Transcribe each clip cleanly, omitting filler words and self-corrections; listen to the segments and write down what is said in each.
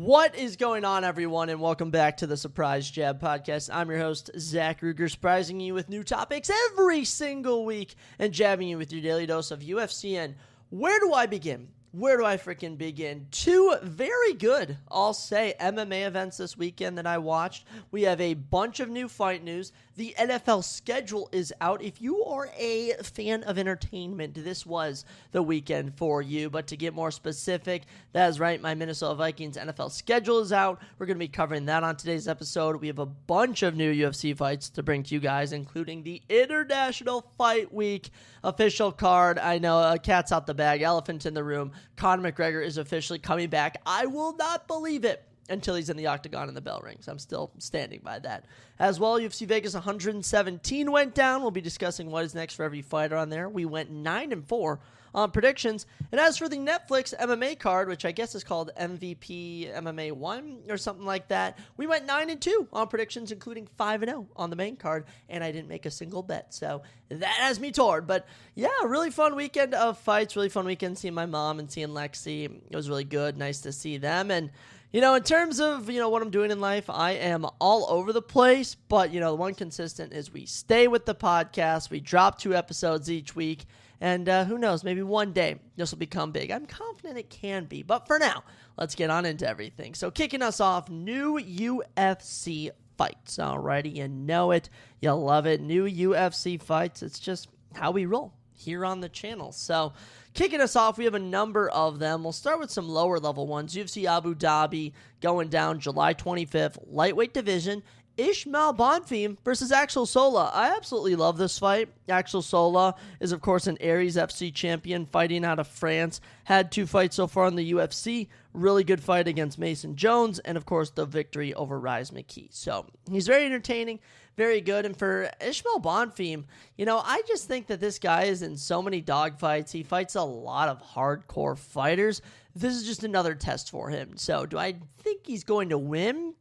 What is going on, everyone, and welcome back to the Surprise Jab Podcast. I'm your host, Zachary, surprising you with new topics every single week and jabbing you with your daily dose of UFC. And where do I begin? Where do I freaking begin? Two very good, I'll say, MMA events this weekend that I watched. We have a bunch of new fight news. The NFL schedule is out. If you are a fan of entertainment, this was the weekend for you. But to get more specific, that is right, my Minnesota Vikings NFL schedule is out. We're going to be covering that on today's episode. We have a bunch of new UFC fights to bring to you guys, including the International Fight Week official card. I know, cat's out the bag, elephant in the room. Connor McGregor is officially coming back. I will not believe it until he's in the octagon and the bell rings. I'm still standing by that. As well, UFC Vegas 117 went down. We'll be discussing what is next for every fighter on there. We went 9-4 on predictions. And as for the Netflix MMA card, which I guess is called MVP MMA 1 or something like that, we went 9-2 on predictions, including 5-0 on the main card, and I didn't make a single bet. So that has me torn. But yeah, really fun weekend of fights, really fun weekend seeing my mom and seeing Lexi. It was really good. Nice to see them. And you know, in terms of, what I'm doing in life, I am all over the place, but, the one consistent is we stay with the podcast. We drop 2 episodes each week, and who knows, maybe one day this will become big. I'm confident it can be, but for now, let's get on into everything. So kicking us off, new UFC fights. Alrighty, you know it, you love it. New UFC fights, it's just how we roll here on the channel. So kicking us off, we have a number of them. We'll start with some lower level ones. UFC Abu Dhabi going down July 25th. Lightweight division. Ishmael Bonfim versus Axel Sola. I absolutely love this fight. Axel Sola is, of course, an Aries FC champion fighting out of France. Had 2 fights so far in the UFC. Really good fight against Mason Jones. And, of course, the victory over Rise McKee. So he's very entertaining. Very good. And for Ishmael Bonfim, I just think that this guy is in so many dogfights. He fights a lot of hardcore fighters. This is just another test for him. So do I think he's going to win?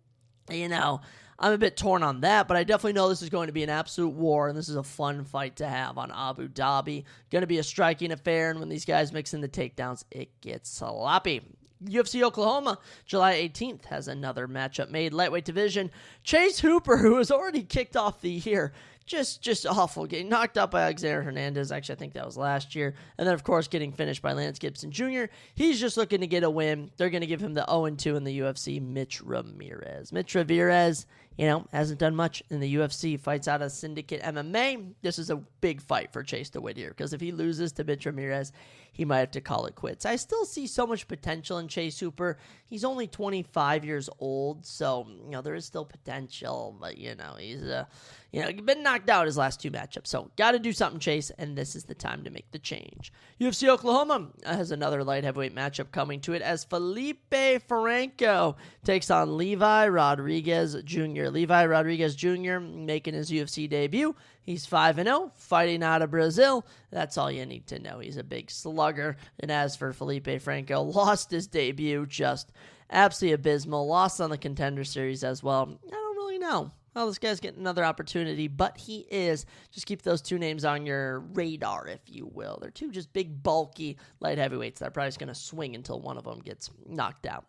I'm a bit torn on that, but I definitely know this is going to be an absolute war, and this is a fun fight to have on Abu Dhabi. Going to be a striking affair, and when these guys mix in the takedowns, it gets sloppy. UFC Oklahoma, July 18th, has another matchup made. Lightweight division, Chase Hooper, who has already kicked off the year, just awful, getting knocked out by Alexander Hernandez. Actually, I think that was last year. And then, of course, getting finished by Lance Gibson Jr. He's just looking to get a win. They're going to give him the 0-2 in the UFC, Mitch Ramirez. Mitch Ramirez, hasn't done much in the UFC. Fights out of Syndicate MMA. This is a big fight for Chase to win here, because if he loses to Mitch Ramirez, he might have to call it quits. I still see so much potential in Chase Hooper. He's only 25 years old, so, there is still potential, but, he's been knocked out his last 2 matchups, so got to do something, Chase, and this is the time to make the change. UFC Oklahoma has another light heavyweight matchup coming to it as Felipe Franco takes on Levi Rodriguez Jr. Levi Rodriguez Jr. making his UFC debut. He's 5-0, fighting out of Brazil. That's all you need to know. He's a big slugger. And as for Felipe Franco, lost his debut, just absolutely abysmal. Lost on the Contender Series as well. I don't really know how this guy's getting another opportunity, but he is. Just keep those 2 names on your radar, if you will. They're 2 just big, bulky light heavyweights that are probably just going to swing until one of them gets knocked out.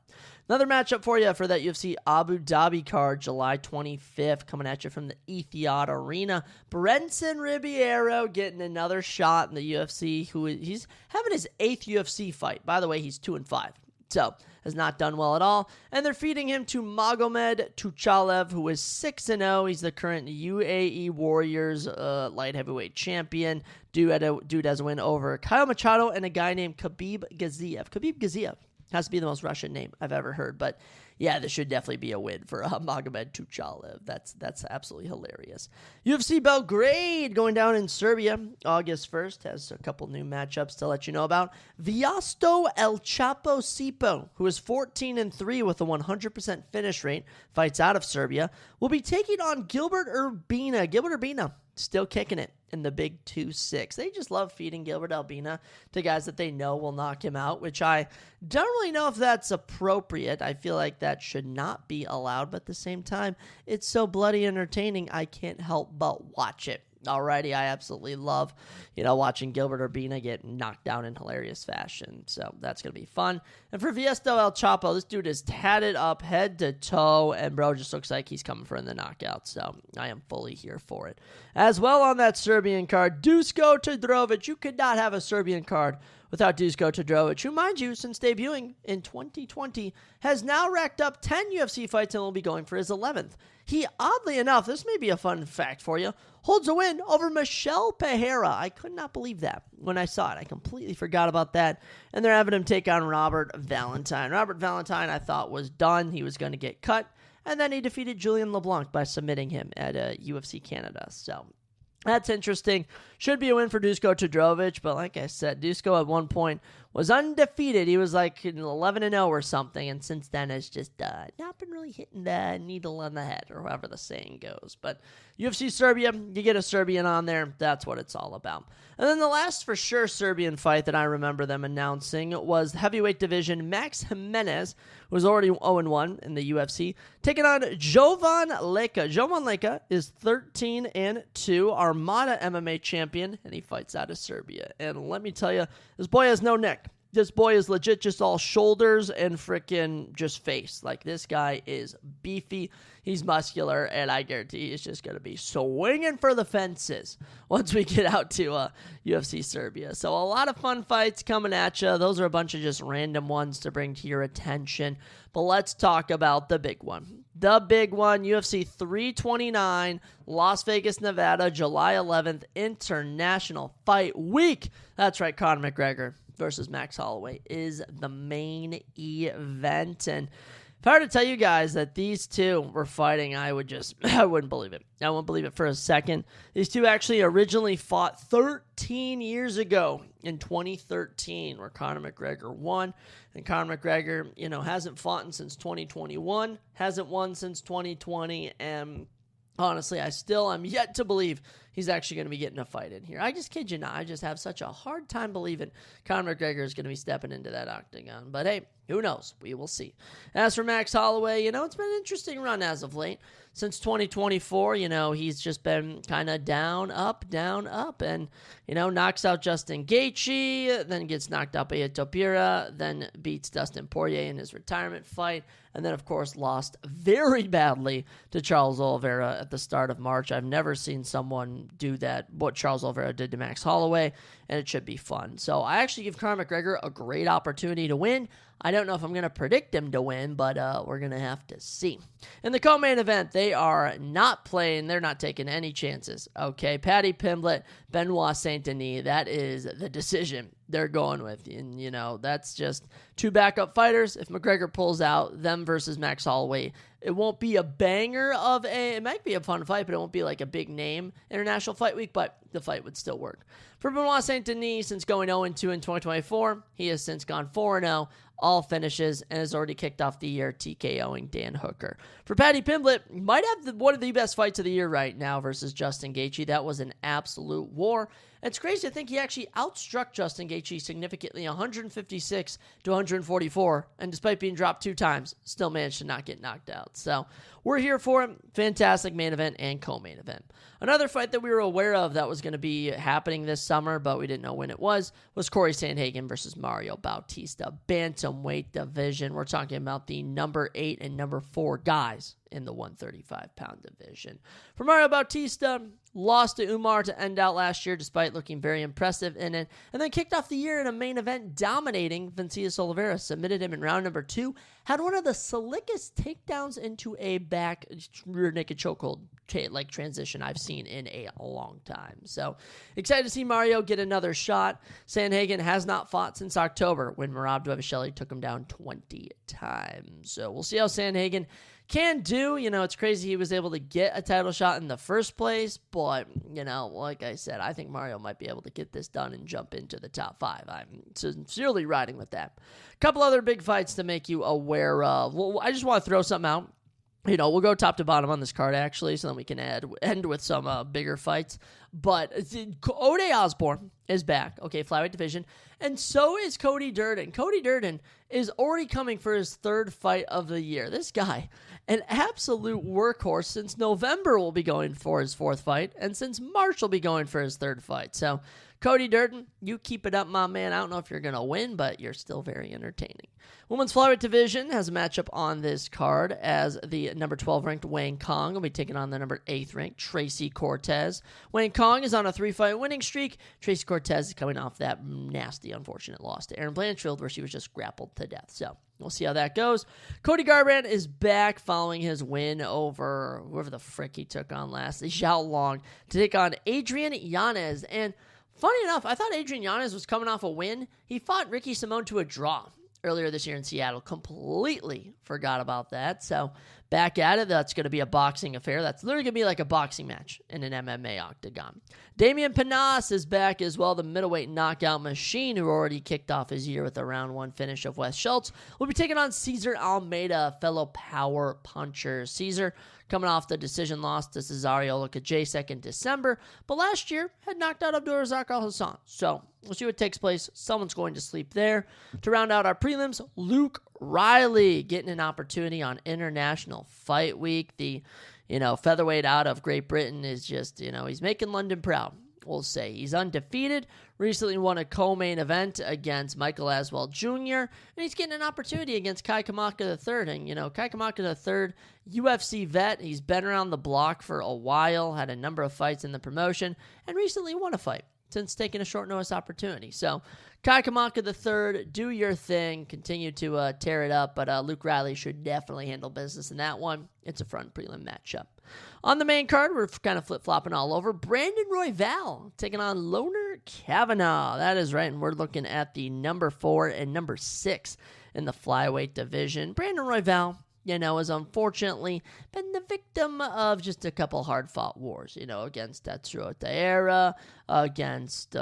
Another matchup for you for that UFC Abu Dhabi card, July 25th, coming at you from the Etihad Arena. Brenson Ribeiro getting another shot in the UFC. He's having his 8th UFC fight. By the way, he's 2-5. So, has not done well at all. And they're feeding him to Magomed Tuchalev, who is 6-0. He's the current UAE Warriors light heavyweight champion. Dude has a win over Kyle Machado and a guy named Khabib Gaziev. Khabib Gaziev has to be the most Russian name I've ever heard. But yeah, this should definitely be a win for Magomed Tuchalev. That's absolutely hilarious. UFC Belgrade going down in Serbia August 1st has a couple new matchups to let you know about. Viasto El Chapo Sipo, who is 14-3 with a 100% finish rate, fights out of Serbia, will be taking on Gilbert Urbina. Gilbert Urbina still kicking it in the big 2-6. They just love feeding Gilbert Urbina to guys that they know will knock him out, which I don't really know if that's appropriate. I feel like that should not be allowed, but at the same time, it's so bloody entertaining, I can't help but watch it. already. I absolutely love, watching Gilbert Urbina get knocked down in hilarious fashion. So that's going to be fun. And for Viesto El Chapo, this dude is tatted up head to toe, and bro just looks like he's coming for the knockout. So I am fully here for it. As well on that Serbian card, Dusko Todorovic. You could not have a Serbian card without Dusko Todorovic, who, mind you, since debuting in 2020, has now racked up 10 UFC fights and will be going for his 11th. He, oddly enough, this may be a fun fact for you, holds a win over Michel Pereira. I could not believe that when I saw it. I completely forgot about that. And they're having him take on Robert Valentine. Robert Valentine, I thought, was done. He was going to get cut. And then he defeated Julian LeBlanc by submitting him at UFC Canada. So that's interesting. Should be a win for Dusko Todorovic, but like I said, Dusko at one point was undefeated. He was like 11-0 or something, and since then has just not been really hitting the needle on the head, or however the saying goes. But UFC Serbia, you get a Serbian on there, that's what it's all about. And then the last for sure Serbian fight that I remember them announcing was heavyweight division Max Jimenez, who was already 0-1 in the UFC, taking on Jovan Leka. Jovan Leka is 13-2, Armada MMA champion, and he fights out of Serbia. And let me tell you, this boy has no neck. This boy is legit just all shoulders and freaking just face. Like, this guy is beefy. He's muscular, and I guarantee he's just going to be swinging for the fences once we get out to UFC Serbia. So a lot of fun fights coming at you. Those are a bunch of just random ones to bring to your attention. But let's talk about the big one. The big one, UFC 329, Las Vegas, Nevada, July 11th, International Fight Week. That's right, Connor McGregor versus Max Holloway is the main event. And if I were to tell you guys that these two were fighting, I wouldn't believe it. I wouldn't believe it for a second. These two actually originally fought 13 years ago in 2013, where Connor McGregor won. And Connor McGregor, hasn't fought since 2021, hasn't won since 2020, and honestly, I'm yet to believe he's actually going to be getting a fight in here. I just kid you not. I just have such a hard time believing Conor McGregor is going to be stepping into that octagon. But hey, who knows? We will see. As for Max Holloway, it's been an interesting run as of late. Since 2024, he's just been kind of down, up, and, knocks out Justin Gaethje, then gets knocked out by Topira, then beats Dustin Poirier in his retirement fight, and then, of course, lost very badly to Charles Oliveira at the start of March. I've never seen someone do that, what Charles Oliveira did to Max Holloway, and it should be fun. So I actually give Conor McGregor a great opportunity to win. I don't know if I'm going to predict him to win, but we're going to have to see. In the co-main event, they are not playing. They're not taking any chances. Okay, Paddy Pimblett, Benoit Saint-Denis, that is the decision they're going with. And, that's just two backup fighters. If McGregor pulls out, them versus Max Holloway, it won't be a banger it might be a fun fight, but it won't be like a big name International Fight Week, but the fight would still work. For Benoit Saint-Denis, since going 0-2 in 2024, he has since gone 4-0, all finishes, and has already kicked off the year TKOing Dan Hooker. For Paddy Pimblett, might have one of the best fights of the year right now versus Justin Gaethje. That was an absolute war. It's crazy to think he actually outstruck Justin Gaethje significantly, 156 to 144, and despite being dropped 2 times, still managed to not get knocked out. So we're here for it. Fantastic main event and co-main event. Another fight that we were aware of that was going to be happening this summer, but we didn't know when it was Corey Sandhagen versus Mario Bautista. Bantamweight division. We're talking about the number 8 and number 4 guys in the 135-pound division. For Mario Bautista, lost to Umar to end out last year despite looking very impressive in it, and then kicked off the year in a main event dominating Vinícius Oliveira, submitted him in round number 2, had one of the slickest takedowns into a back rear naked chokehold transition I've seen in a long time. So excited to see Mario get another shot. Sandhagen has not fought since October when Merab Dvalishvili took him down 20 times. So we'll see how Sandhagen can do. It's crazy he was able to get a title shot in the first place, but, like I said, I think Mario might be able to get this done and jump into the top 5. I'm sincerely riding with that. A couple other big fights to make you aware of. Well, I just want to throw something out. We'll go top to bottom on this card, actually, so then we can end with some bigger fights. But Ode Osborne is back, okay, flyweight division, and so is Cody Durden. Cody Durden is already coming for his third fight of the year. This guy, an absolute workhorse. Since November will be going for his fourth fight, and since March will be going for his third fight. So, Cody Durden, you keep it up, my man. I don't know if you're going to win, but you're still very entertaining. Women's flyweight division has a matchup on this card as the number 12 ranked Wang Kong will be taking on the number 8th ranked Tracy Cortez. Wang Kong is on a 3-fight winning streak. Tracy Cortez is coming off that nasty, unfortunate loss to Erin Blanchfield where she was just grappled to death. So we'll see how that goes. Cody Garbrandt is back following his win over whoever the frick he took on last, Zhao Long, to take on Adrian Yanez. And funny enough, I thought Adrian Yanez was coming off a win. He fought Ricky Simone to a draw earlier this year in Seattle. Completely forgot about that. So back at it. That's going to be a boxing affair. That's literally going to be like a boxing match in an MMA octagon. Damian Panas is back as well, the middleweight knockout machine who already kicked off his year with a round 1 finish of Wes Schultz. Will be taking on Cesar Almeida, fellow power puncher. Cesar coming off the decision loss to Cesario Lukajacek in December, but last year had knocked out Abdulrazak Al-Hassan. So we'll see what takes place. Someone's going to sleep there. To round out our prelims, Luke Riley getting an opportunity on International Fight Week. The featherweight out of Great Britain is just, he's making London proud. We'll say he's undefeated, recently won a co-main event against Michael Aswell Jr., and he's getting an opportunity against Kai Kamaka III. And, Kai Kamaka III, UFC vet, he's been around the block for a while, had a number of fights in the promotion, and recently won a fight since taking a short notice opportunity. So, Kai Kamaka III, do your thing, continue to tear it up, but Luke Riley should definitely handle business in that one. It's a front prelim matchup. On the main card, we're kind of flip-flopping all over. Brandon Royval taking on Loner Kavanaugh. That is right, and we're looking at the number 4 and number 6 in the flyweight division. Brandon Royval, has unfortunately been the victim of just a couple hard-fought wars, against Tetsuo Taira, against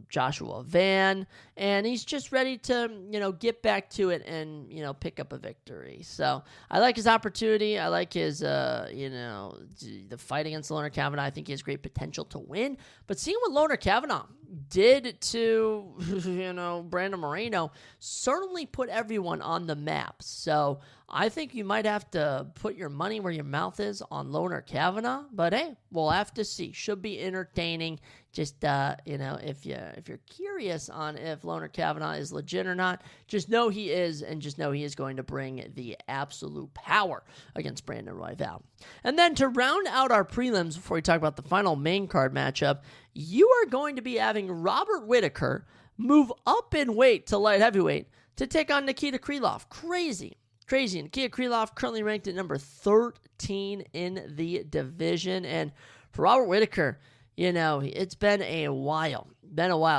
Joshua Van, and he's just ready to, get back to it and, pick up a victory. So I like his opportunity. I like his, the fight against Loner Kavanaugh. I think he has great potential to win, but seeing what Loner Kavanaugh did to, Brandon Moreno certainly put everyone on the map. So I think you might have to put your money where your mouth is on Loner Kavanaugh, but hey, we'll have to see. Should be entertaining. Just, if you're curious on if Loner Kavanaugh is legit or not, just know he is, and just know he is going to bring the absolute power against Brandon Royval. And then to round out our prelims before we talk about the final main card matchup, you are going to be having Robert Whittaker move up in weight to light heavyweight to take on Nikita Krylov. Crazy. Nikita Krylov currently ranked at number 13 in the division. And for Robert Whittaker, it's been a while.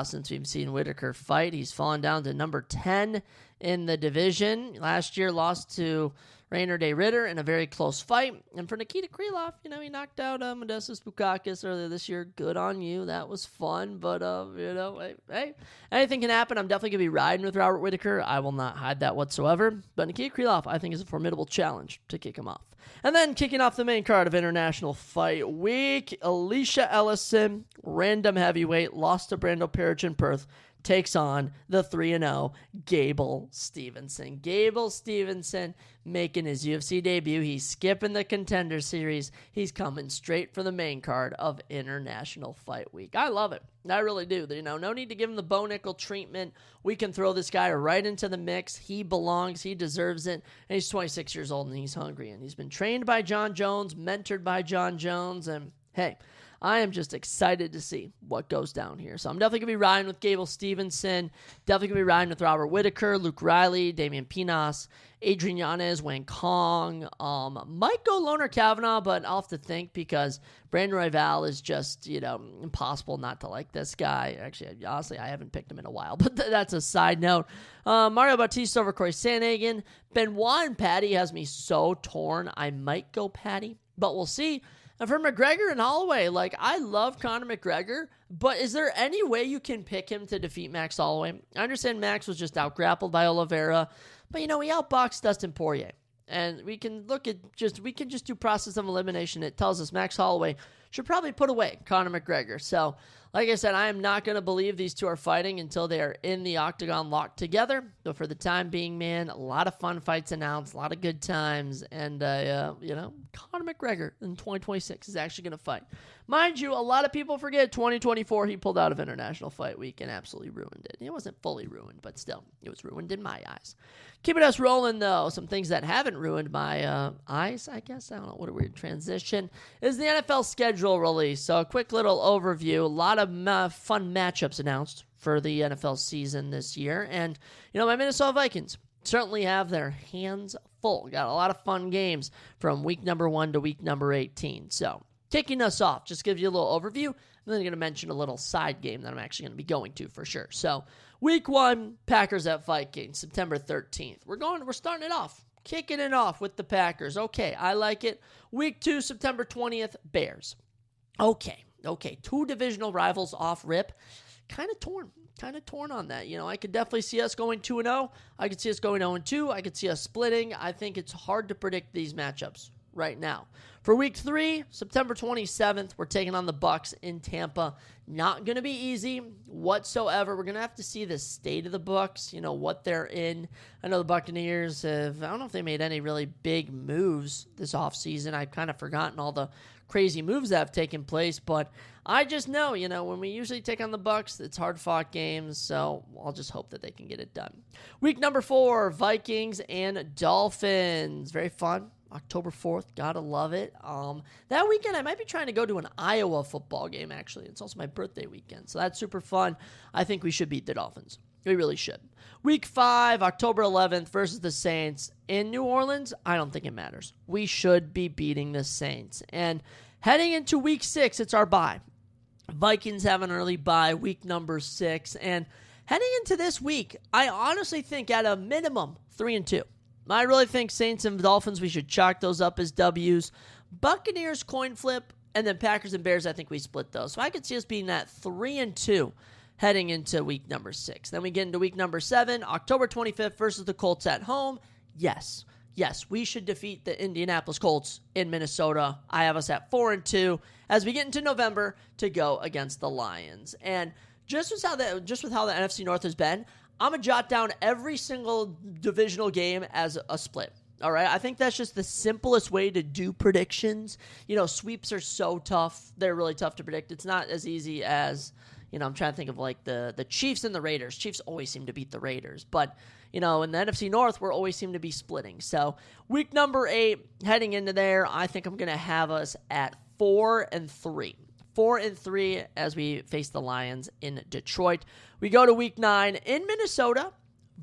Since we've seen Whittaker fight. He's fallen down to number 10 in the division. Last year lost to Rainer De Ritter in a very close fight. And for Nikita Krylov, he knocked out Modestas Bukauskas earlier this year. Good on you. That was fun. But, hey, anything can happen. I'm definitely going to be riding with Robert Whittaker. I will not hide that whatsoever. But Nikita Krylov, I think, is a formidable challenge to kick him off. And then kicking off the main card of International Fight Week, Alicia Ellison, random heavyweight, lost to Brando Perich in Perth, takes on the 3-0 Gable Stevenson. Gable Stevenson making his UFC debut. He's skipping the Contender Series. He's coming straight for the main card of International Fight Week. I love it. I really do. No need to give him the Bo Nickel treatment. We can throw this guy right into the mix. He belongs. He deserves it. And he's 26 years old and he's hungry. And he's been trained by John Jones, mentored by John Jones. And hey, I am just excited to see what goes down here. So I'm definitely going to be riding with Gable Stevenson. Definitely going to be riding with Robert Whittaker, Luke Riley, Damian Pinas, Adrian Yanez, Wang Kong. Might go Loner Kavanaugh, but I'll have to think because Brandon Royval is just, impossible not to like this guy. Actually, honestly, I haven't picked him in a while, but that's a side note. Mario Bautista over Corey Sandhagen. Benoit and Patty has me so torn. I might go Patty, but we'll see. And for McGregor and Holloway, I love Connor McGregor, but is there any way you can pick him to defeat Max Holloway? I understand Max was just out-grappled by Oliveira, but, he outboxed Dustin Poirier. And we can just do process of elimination. It tells us Max Holloway should probably put away Connor McGregor. So, like I said, I am not going to believe these two are fighting until they are in the octagon locked together. But for the time being, man, a lot of fun fights announced, a lot of good times. And, Connor McGregor in 2026 is actually going to fight. Mind you, a lot of people forget 2024, he pulled out of International Fight Week and absolutely ruined it. It wasn't fully ruined, but still, it was ruined in my eyes. Keeping us rolling, though, some things that haven't ruined my eyes, I guess. I don't know, what a weird transition, is the NFL schedule release. So a quick little overview. A lot of fun matchups announced for the NFL season this year. And, my Minnesota Vikings certainly have their hands full. Got a lot of fun games from week number 1 to week number 18. So kicking us off, just give you a little overview, and then I'm going to mention a little side game that I'm actually going to be going to for sure. So week 1, Packers at Vikings, September 13th. We're starting it off, kicking it off with the Packers. Okay, I like it. Week 2, September 20th, Bears. Okay, 2 divisional rivals off rip. Kind of torn on that. I could definitely see us going 2-0. I could see us going 0-2. I could see us splitting. I think it's hard to predict these matchups right now. For week 3, September 27th, we're taking on the Bucs in Tampa. Not going to be easy whatsoever. We're going to have to see the state of the Bucs, what they're in. I know the Buccaneers I don't know if they made any really big moves this offseason. I've kind of forgotten all the crazy moves that have taken place, but I just know, when we usually take on the Bucs, it's hard-fought games, so I'll just hope that they can get it done. Week number 4, Vikings and Dolphins. Very fun. October 4th, gotta love it. That weekend, I might be trying to go to an Iowa football game, actually. It's also my birthday weekend, so that's super fun. I think we should beat the Dolphins. We really should. Week 5, October 11th versus the Saints in New Orleans. I don't think it matters. We should be beating the Saints. And heading into week 6, it's our bye. Vikings have an early bye, week number 6. And heading into this week, I honestly think at a minimum 3-2. I really think Saints and Dolphins, we should chalk those up as W's. Buccaneers coin flip, and then Packers and Bears, I think we split those. So I could see us being at 3-2 heading into week number 6. Then we get into week number 7, October 25th versus the Colts at home. Yes, we should defeat the Indianapolis Colts in Minnesota. I have us at 4-2 as we get into November to go against the Lions. And just with how the NFC North has been, I'm going to jot down every single divisional game as a split. All right? I think that's just the simplest way to do predictions. Sweeps are so tough. They're really tough to predict. It's not as easy as, I'm trying to think of like the Chiefs and the Raiders. Chiefs always seem to beat the Raiders. But, in the NFC North, we always seem to be splitting. So week number 8, heading into there, I think I'm going to have us at 4-3. 4-3 as we face the Lions in Detroit. We go to week 9 in Minnesota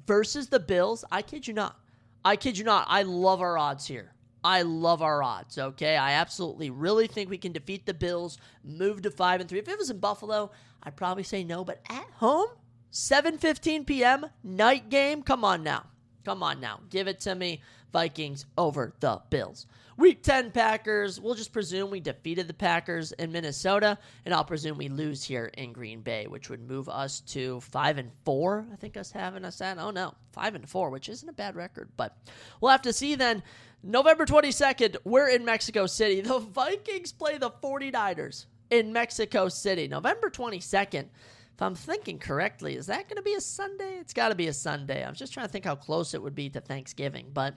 versus the Bills. I kid you not. I love our odds here. Okay? I absolutely really think we can defeat the Bills, move to 5-3. If it was in Buffalo, I'd probably say no. But at home, 7:15 p.m., night game. Come on now. Give it to me. Vikings over the Bills. Week 10 Packers, we'll just presume we defeated the Packers in Minnesota, and I'll presume we lose here in Green Bay, which would move us to 5-4. I think us having us at, 5-4, which isn't a bad record, but we'll have to see then. November 22nd, we're in Mexico City. The Vikings play the 49ers in Mexico City. November 22nd. If I'm thinking correctly, is that going to be a Sunday? It's got to be a Sunday. I was just trying to think how close it would be to Thanksgiving. But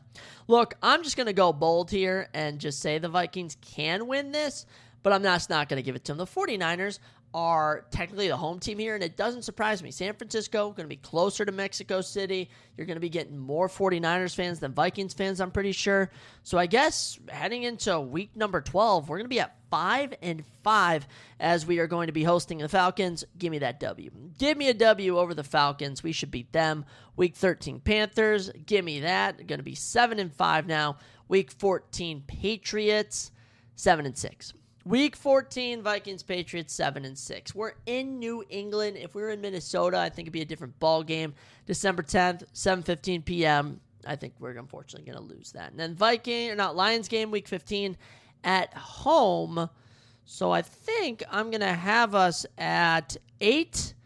look, I'm just going to go bold here and just say the Vikings can win this, but I'm not going to give it to them. The 49ers are technically the home team here, and it doesn't surprise me. San Francisco going to be closer to Mexico City. You're going to be getting more 49ers fans than Vikings fans, I'm pretty sure. So I guess heading into week number 12, we're going to be at 5-5 as we are going to be hosting the Falcons. Give me that W. Give me a W over the Falcons. We should beat them. Week 13 Panthers. Give me that. Going to be 7-5 now. Week 14 Patriots. 7-6. Week 14, Vikings, Patriots, 7-6. We're in New England. If we were in Minnesota, I think it'd be a different ball game. December 10th, 7:15 p.m. I think we're unfortunately going to lose that. And then Lions game, week 15 at home. So I think I'm going to have us at 8-7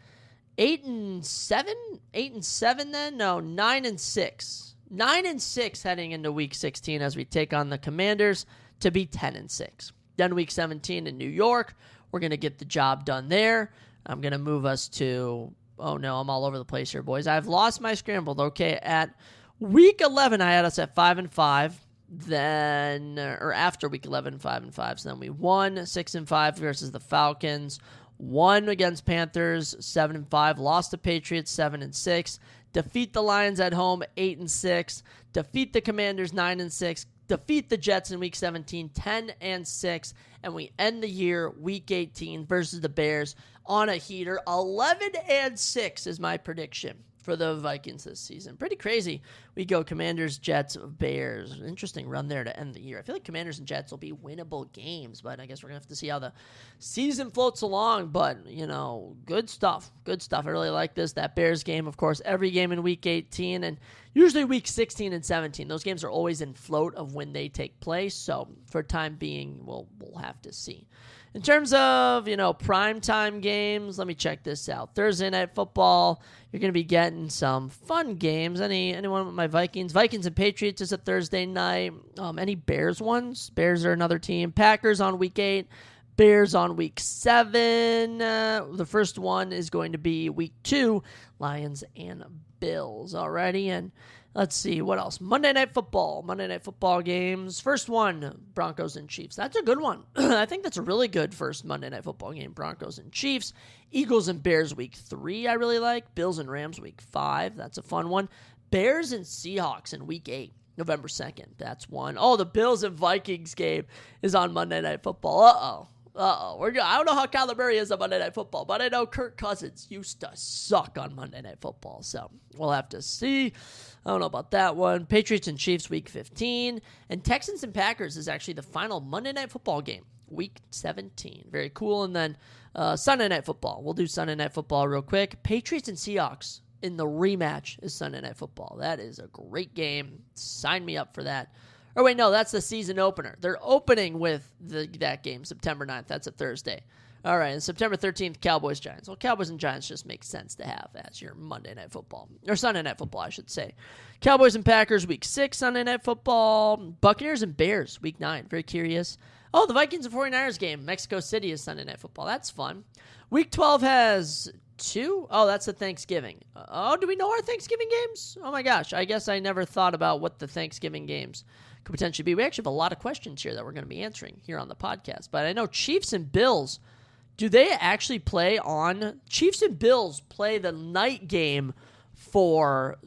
then? No, 9-6. 9-6 heading into Week 16 as we take on the Commanders to be 10-6. Then Week 17 in New York, we're going to get the job done there. I'm going to move us to, oh no, I'm all over the place here, boys. I've lost my scrambled. Okay, at Week 11, I had us at 5-5. Then, or after Week 11, 5-5. So then we won 6-5 versus the Falcons. Won against Panthers, 7-5. Lost to Patriots, 7-6. Defeat the Lions at home, 8-6. Defeat the Commanders, 9-6. Defeat the Jets in Week 17, 10-6. And we end the year, Week 18, versus the Bears on a heater. 11-6 is my prediction for the Vikings this season. Pretty crazy. We go Commanders, Jets, Bears. Interesting run there to end the year. I feel like Commanders and Jets will be winnable games, but I guess we're going to have to see how the season floats along. But, good stuff. Good stuff. I really like this. That Bears game, of course, every game in Week 18 and usually Week 16 and 17. Those games are always in float of when they take place. So for time being, we'll have to see. In terms of, primetime games, let me check this out. Thursday Night Football, you're going to be getting some fun games. Anyone with my Vikings? Vikings and Patriots is a Thursday night. Any Bears ones? Bears are another team. Packers on Week 8. Bears on Week 7. The first one is going to be Week 2. Lions and Bills. Alrighty, and let's see, what else? Monday Night Football. Monday Night Football games. First one, Broncos and Chiefs. That's a good one. I think that's a really good first Monday Night Football game. Broncos and Chiefs. Eagles and Bears Week 3, I really like. Bills and Rams Week 5. That's a fun one. Bears and Seahawks in Week 8, November 2nd. That's one. Oh, the Bills and Vikings game is on Monday Night Football. Uh-oh. I don't know how Kyler Murray is on Monday Night Football, but I know Kirk Cousins used to suck on Monday Night Football, so we'll have to see. I don't know about that one. Patriots and Chiefs Week 15, and Texans and Packers is actually the final Monday Night Football game, Week 17. Very cool. And then Sunday Night Football. We'll do Sunday Night Football real quick. Patriots and Seahawks in the rematch is Sunday Night Football. That is a great game. Sign me up for that. Or wait, no, that's the season opener. They're opening with that game, September 9th. That's a Thursday. All right, and September 13th, Cowboys-Giants. Well, Cowboys and Giants just make sense to have as your Monday Night Football. Or Sunday Night Football, I should say. Cowboys and Packers, Week 6, Sunday Night Football. Buccaneers and Bears, Week 9. Very curious. Oh, the Vikings and 49ers game. Mexico City is Sunday Night Football. That's fun. Week 12 has 2. Oh, that's the Thanksgiving. Oh, do we know our Thanksgiving games? Oh, my gosh. I guess I never thought about what the Thanksgiving games could potentially be. We actually have a lot of questions here that we're going to be answering here on the podcast. But I know Chiefs and Bills, do they actually play on? Chiefs and Bills play the night game for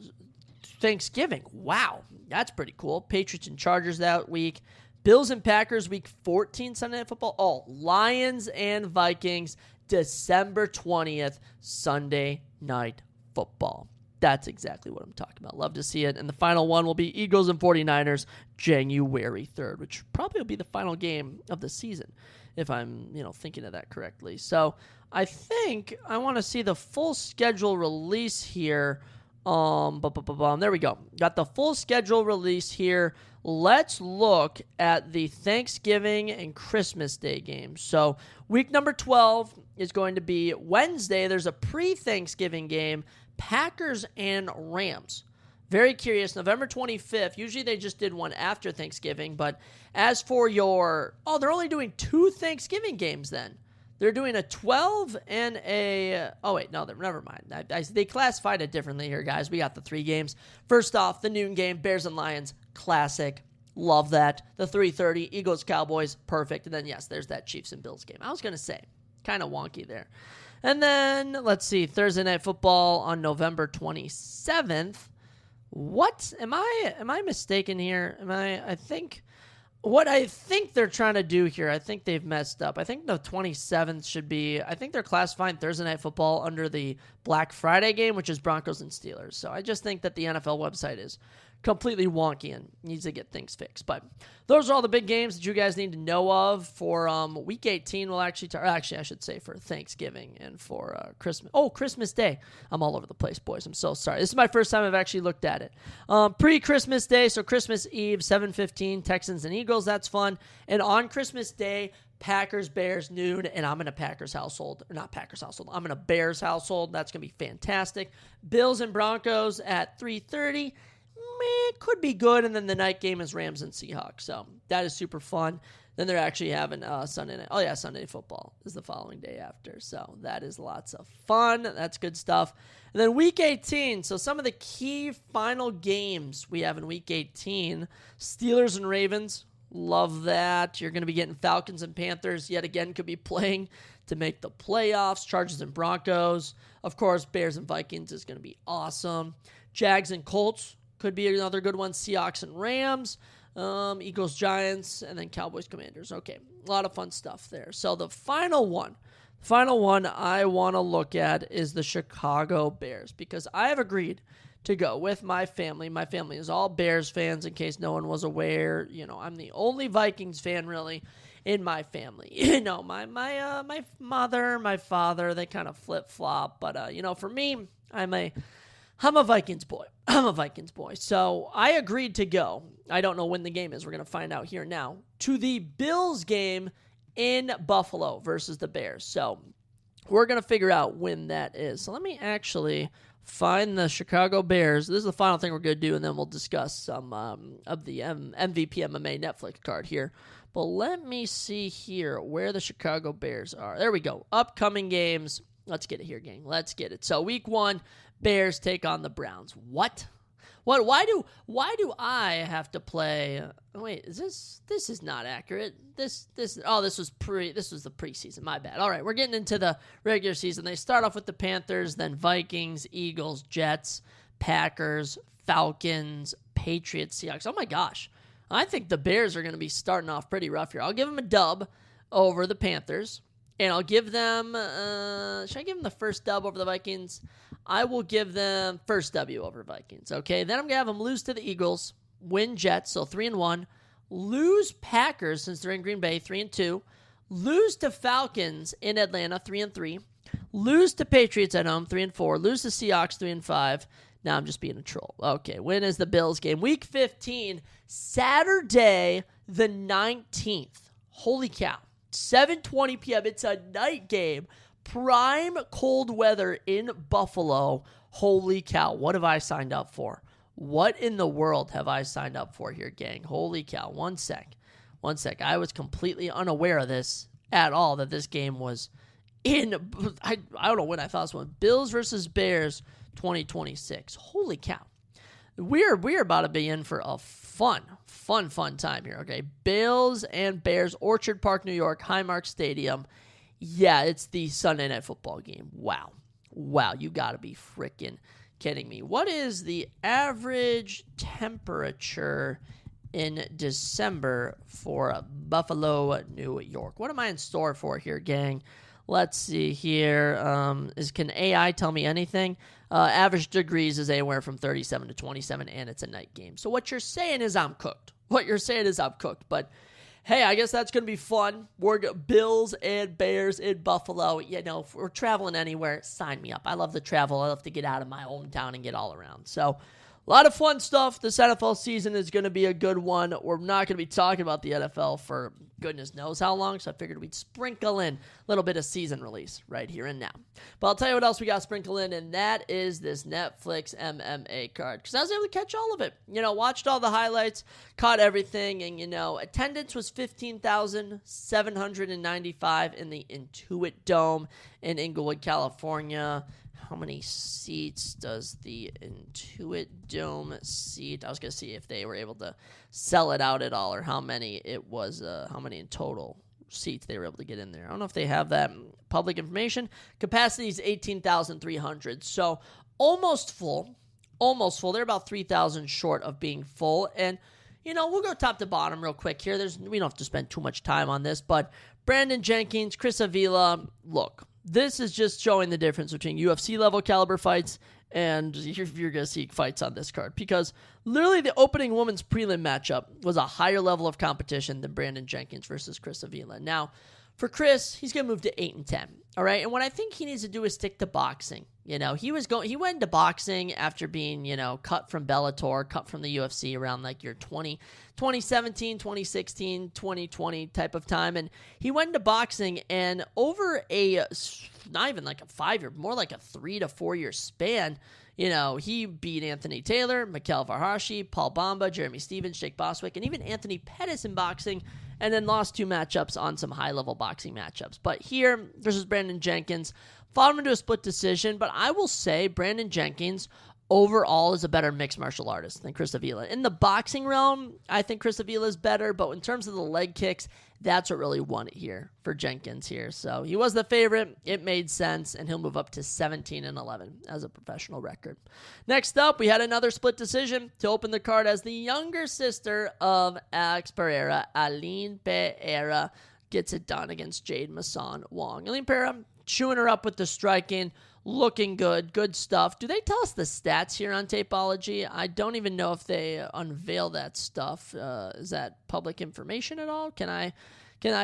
Thanksgiving. Wow, that's pretty cool. Patriots and Chargers that week. Bills and Packers Week 14 Sunday Night Football. Oh, Lions and Vikings December 20th Sunday Night Football. That's exactly what I'm talking about. Love to see it. And the final one will be Eagles and 49ers January 3rd, which probably will be the final game of the season, if I'm thinking of that correctly. So I think I want to see the full schedule release here. There we go. Got the full schedule release here. Let's look at the Thanksgiving and Christmas Day games. So week number 12 is going to be Wednesday. There's a pre-Thanksgiving game, Packers and Rams. Very curious. November 25th. Usually they just did one after Thanksgiving. But as for they're only doing 2 Thanksgiving games then. They're doing a 12 and a... Oh, wait. No, never mind. They classified it differently here, guys. We got the 3 games. First off, the noon game, Bears and Lions. Classic. Love that. The 3:30, Eagles, Cowboys. Perfect. And then, yes, there's that Chiefs and Bills game. I was going to say, kind of wonky there. And then, let's see, Thursday Night Football on November 27th. What? Am I mistaken here? What I think they're trying to do here, I think they've messed up. I think the 27th should be, I think they're classifying Thursday Night Football under the Black Friday game, which is Broncos and Steelers. So I just think that the NFL website is completely wonky and needs to get things fixed. But those are all the big games that you guys need to know of for Week 18. We'll actually I should say for Thanksgiving and for Christmas. Oh, Christmas Day. I'm all over the place, boys. I'm so sorry. This is my first time I've actually looked at it. Pre-Christmas Day, so Christmas Eve, 7:15, Texans and Eagles. That's fun. And on Christmas Day, Packers, Bears, noon, and I'm in a Packers household. Or not Packers household. I'm in a Bears household. That's going to be fantastic. Bills and Broncos at 3:30. could be good. And then the night game is Rams and Seahawks. So that is super fun. Then they're actually having Sunday night. Oh, yeah, Sunday football is the following day after. So that is lots of fun. That's good stuff. And then Week 18. So some of the key final games we have in Week 18. Steelers and Ravens. Love that. You're going to be getting Falcons and Panthers. Yet again, could be playing to make the playoffs. Chargers and Broncos. Of course, Bears and Vikings is going to be awesome. Jags and Colts could be another good one. Seahawks and Rams. Eagles, Giants, and then Cowboys, Commanders. Okay, a lot of fun stuff there. So the final one I want to look at is the Chicago Bears, because I have agreed to go with my family. My family is all Bears fans, in case no one was aware. I'm the only Vikings fan, really, in my family. My mother, my father, they kind of flip-flop. But, for me, I'm a Vikings boy. So I agreed to go. I don't know when the game is. We're going to find out here now. To the Bills game in Buffalo versus the Bears. So we're going to figure out when that is. So let me actually find the Chicago Bears. This is the final thing we're going to do, and then we'll discuss some of the MVP MMA Netflix card here. But let me see here where the Chicago Bears are. There we go. Upcoming games. Let's get it here, gang. Let's get it. So week 1, Bears take on the Browns. What? Why do I have to play? Wait, this is not accurate. This was the preseason. My bad. All right, we're getting into the regular season. They start off with the Panthers, then Vikings, Eagles, Jets, Packers, Falcons, Patriots, Seahawks. Oh my gosh. I think the Bears are going to be starting off pretty rough here. I'll give them a dub over the Panthers. And I'll give them, should I give them the first dub over the Vikings? I will give them first W over Vikings, okay? Then I'm going to have them lose to the Eagles, win Jets, so 3-1, lose Packers since they're in Green Bay, 3-2, lose to Falcons in Atlanta, 3-3, lose to Patriots at home, 3-4, lose to Seahawks, 3-5. Now I'm just being a troll. Okay, when is the Bills game? Week 15, Saturday the 19th. Holy cow. 7:20 p.m. It's a night game. Prime cold weather in Buffalo. Holy cow. What have I signed up for? What in the world have I signed up for here, gang? Holy cow. One sec. I was completely unaware of this at all, that this game was in, I don't know when I thought this one. Bills versus Bears 2026. Holy cow. We're about to be in for a fun time here, okay? Bills and Bears, Orchard Park, New York, Highmark Stadium. Yeah, it's the Sunday Night Football game. Wow, you got to be freaking kidding me. What is the average temperature in December for Buffalo, New York? What am I in store for here, gang? Let's see here. Can AI tell me anything? Average degrees is anywhere from 37 to 27, and it's a night game. So what you're saying is I'm cooked. But hey, I guess that's going to be fun. We're Bills and Bears in Buffalo. If we're traveling anywhere, sign me up. I love to travel. I love to get out of my hometown and get all around. So a lot of fun stuff. This NFL season is going to be a good one. We're not going to be talking about the NFL for goodness knows how long, so I figured we'd sprinkle in a little bit of season release right here and now. But I'll tell you what else we got sprinkled in, and that is this Netflix MMA card, because I was able to catch all of it. Watched all the highlights, caught everything, and, attendance was 15,795 in the Intuit Dome in Inglewood, California. How many seats does the Intuit Dome seat? I was going to see if they were able to sell it out at all, or how many it was, how many in total seats they were able to get in there. I don't know if they have that public information. Capacity is 18,300, so almost full. They're about 3,000 short of being full, and we'll go top to bottom real quick here. We don't have to spend too much time on this, but Brandon Jenkins, Chris Avila, look. This is just showing the difference between UFC level caliber fights and you're going to see fights on this card, because literally the opening women's prelim matchup was a higher level of competition than Brandon Jenkins versus Chris Avila. Now, for Chris, he's going to move to 8-10. All right. And what I think he needs to do is stick to boxing. He went into boxing after being, cut from Bellator, cut from the UFC around like your 2017, 2016, 2020 type of time. And he went into boxing, and over not even like a 5 year, more like a 3 to 4 year span, He beat Anthony Taylor, Mikhail Varhashi, Paul Bamba, Jeremy Stevens, Jake Boswick, and even Anthony Pettis in boxing, and then lost 2 matchups on some high-level boxing matchups. But here, versus Brandon Jenkins, fought him into a split decision, but I will say Brandon Jenkins overall is a better mixed martial artist than Chris Avila. In the boxing realm, I think Chris Avila is better, but in terms of the leg kicks, that's what really won it here for Jenkins here. So he was the favorite. It made sense, and he'll move up to 17-11 as a professional record. Next up, we had another split decision to open the card as the younger sister of Alex Pereira, Aline Pereira, gets it done against Jade Masan Wong. Aline Pereira chewing her up with the striking, looking good stuff. Do they tell us the stats here on Tapology? I don't even know if they unveil that stuff. Is that public information at all? Can I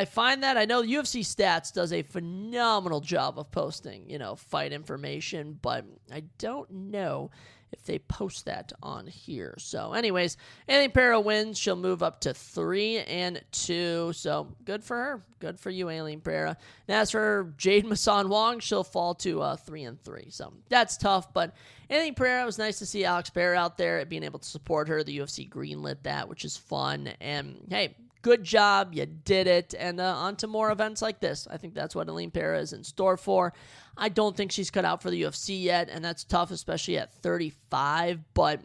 find that? I know UFC Stats does a phenomenal job of posting, fight information, but I don't know if they post that on here. So anyways, Aline Pereira wins. She'll move up to 3-2. So good for her. Good for you, Aline Pereira. And as for Jade Masan Wong, she'll fall to 3-3. So that's tough. But Aline Pereira, it was nice to see Alex Pereira out there being able to support her. The UFC greenlit that, which is fun. And hey, good job. You did it. And on to more events like this. I think that's what Aline Pereira is in store for. I don't think she's cut out for the UFC yet, and that's tough, especially at 35. But,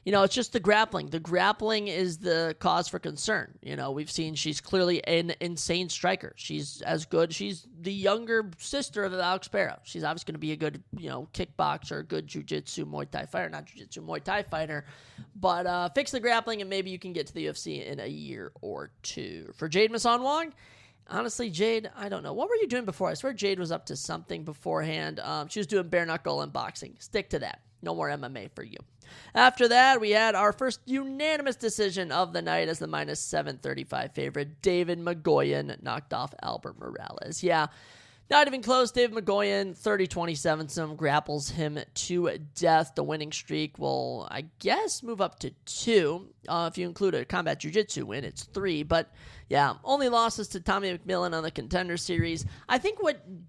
it's just the grappling. The grappling is the cause for concern. We've seen she's clearly an insane striker. She's as good. She's the younger sister of Alex Pereira. She's obviously going to be a good, kickboxer, good jiu-jitsu, Muay Thai fighter. Not jiu-jitsu, Muay Thai fighter. But fix the grappling, and maybe you can get to the UFC in a year or two. For Jade Masan Wong, honestly, Jade, I don't know. What were you doing before? I swear Jade was up to something beforehand. She was doing bare knuckle and boxing. Stick to that. No more MMA for you. After that, we had our first unanimous decision of the night as the minus 735 favorite. David Magoyan knocked off Albert Morales. Yeah, not even close. David Magoyan, 30-27, some grapples him to death. The winning streak will, I guess, move up to 2. If you include a combat jiu-jitsu win, it's 3. But yeah, only losses to Tommy McMillan on the Contender Series. I think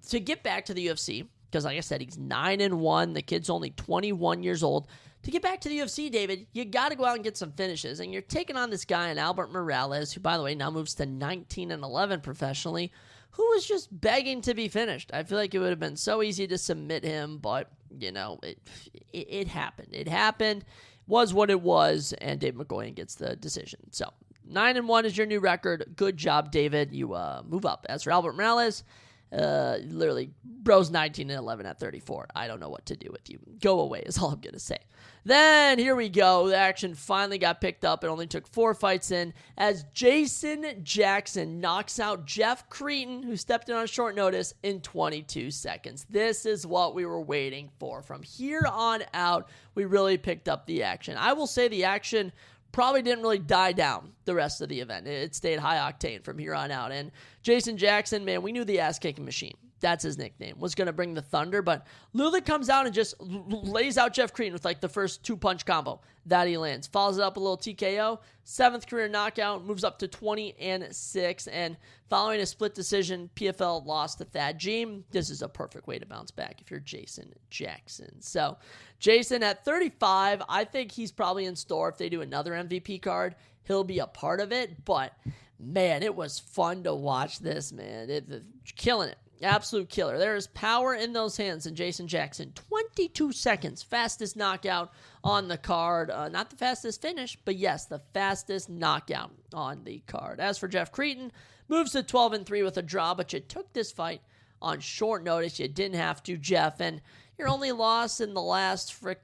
to get back to the UFC, because like I said, he's 9-1. The kid's only 21 years old. To get back to the UFC, David, you got to go out and get some finishes. And you're taking on this guy in Albert Morales, who, by the way, now moves to 19-11 professionally, who was just begging to be finished. I feel like it would have been so easy to submit him, but, it happened. It happened, was what it was, and Dave McGoyan gets the decision. So 9-1 is your new record. Good job, David. You move up. As for Albert Morales, literally, bro's 19-11 at 34. I don't know what to do with you. Go away is all I'm going to say. Then, here we go. The action finally got picked up. It only took 4 fights in as Jason Jackson knocks out Jeff Cretin, who stepped in on short notice, in 22 seconds. This is what we were waiting for. From here on out, we really picked up the action. I will say the action probably didn't really die down the rest of the event. It stayed high octane from here on out. And Jason Jackson, man, we knew the ass-kicking machine, that's his nickname, was going to bring the thunder, but literally comes out and just lays out Jeff Cretin with like the first 2-punch combo that he lands. Follows it up a little TKO, 7th career knockout, moves up to 20-6, and following a split decision, PFL lost to Thad Jean. This is a perfect way to bounce back if you're Jason Jackson. So Jason at 35, I think he's probably in store. If they do another MVP card, he'll be a part of it, but man, it was fun to watch this, man. Killing it. Absolute killer. There is power in those hands in Jason Jackson. 22 seconds. Fastest knockout on the card. Not the fastest finish, but yes, the fastest knockout on the card. As for Jeff Cretin, moves to 12-3 with a draw, but you took this fight on short notice. You didn't have to, Jeff. And your only loss in the last 5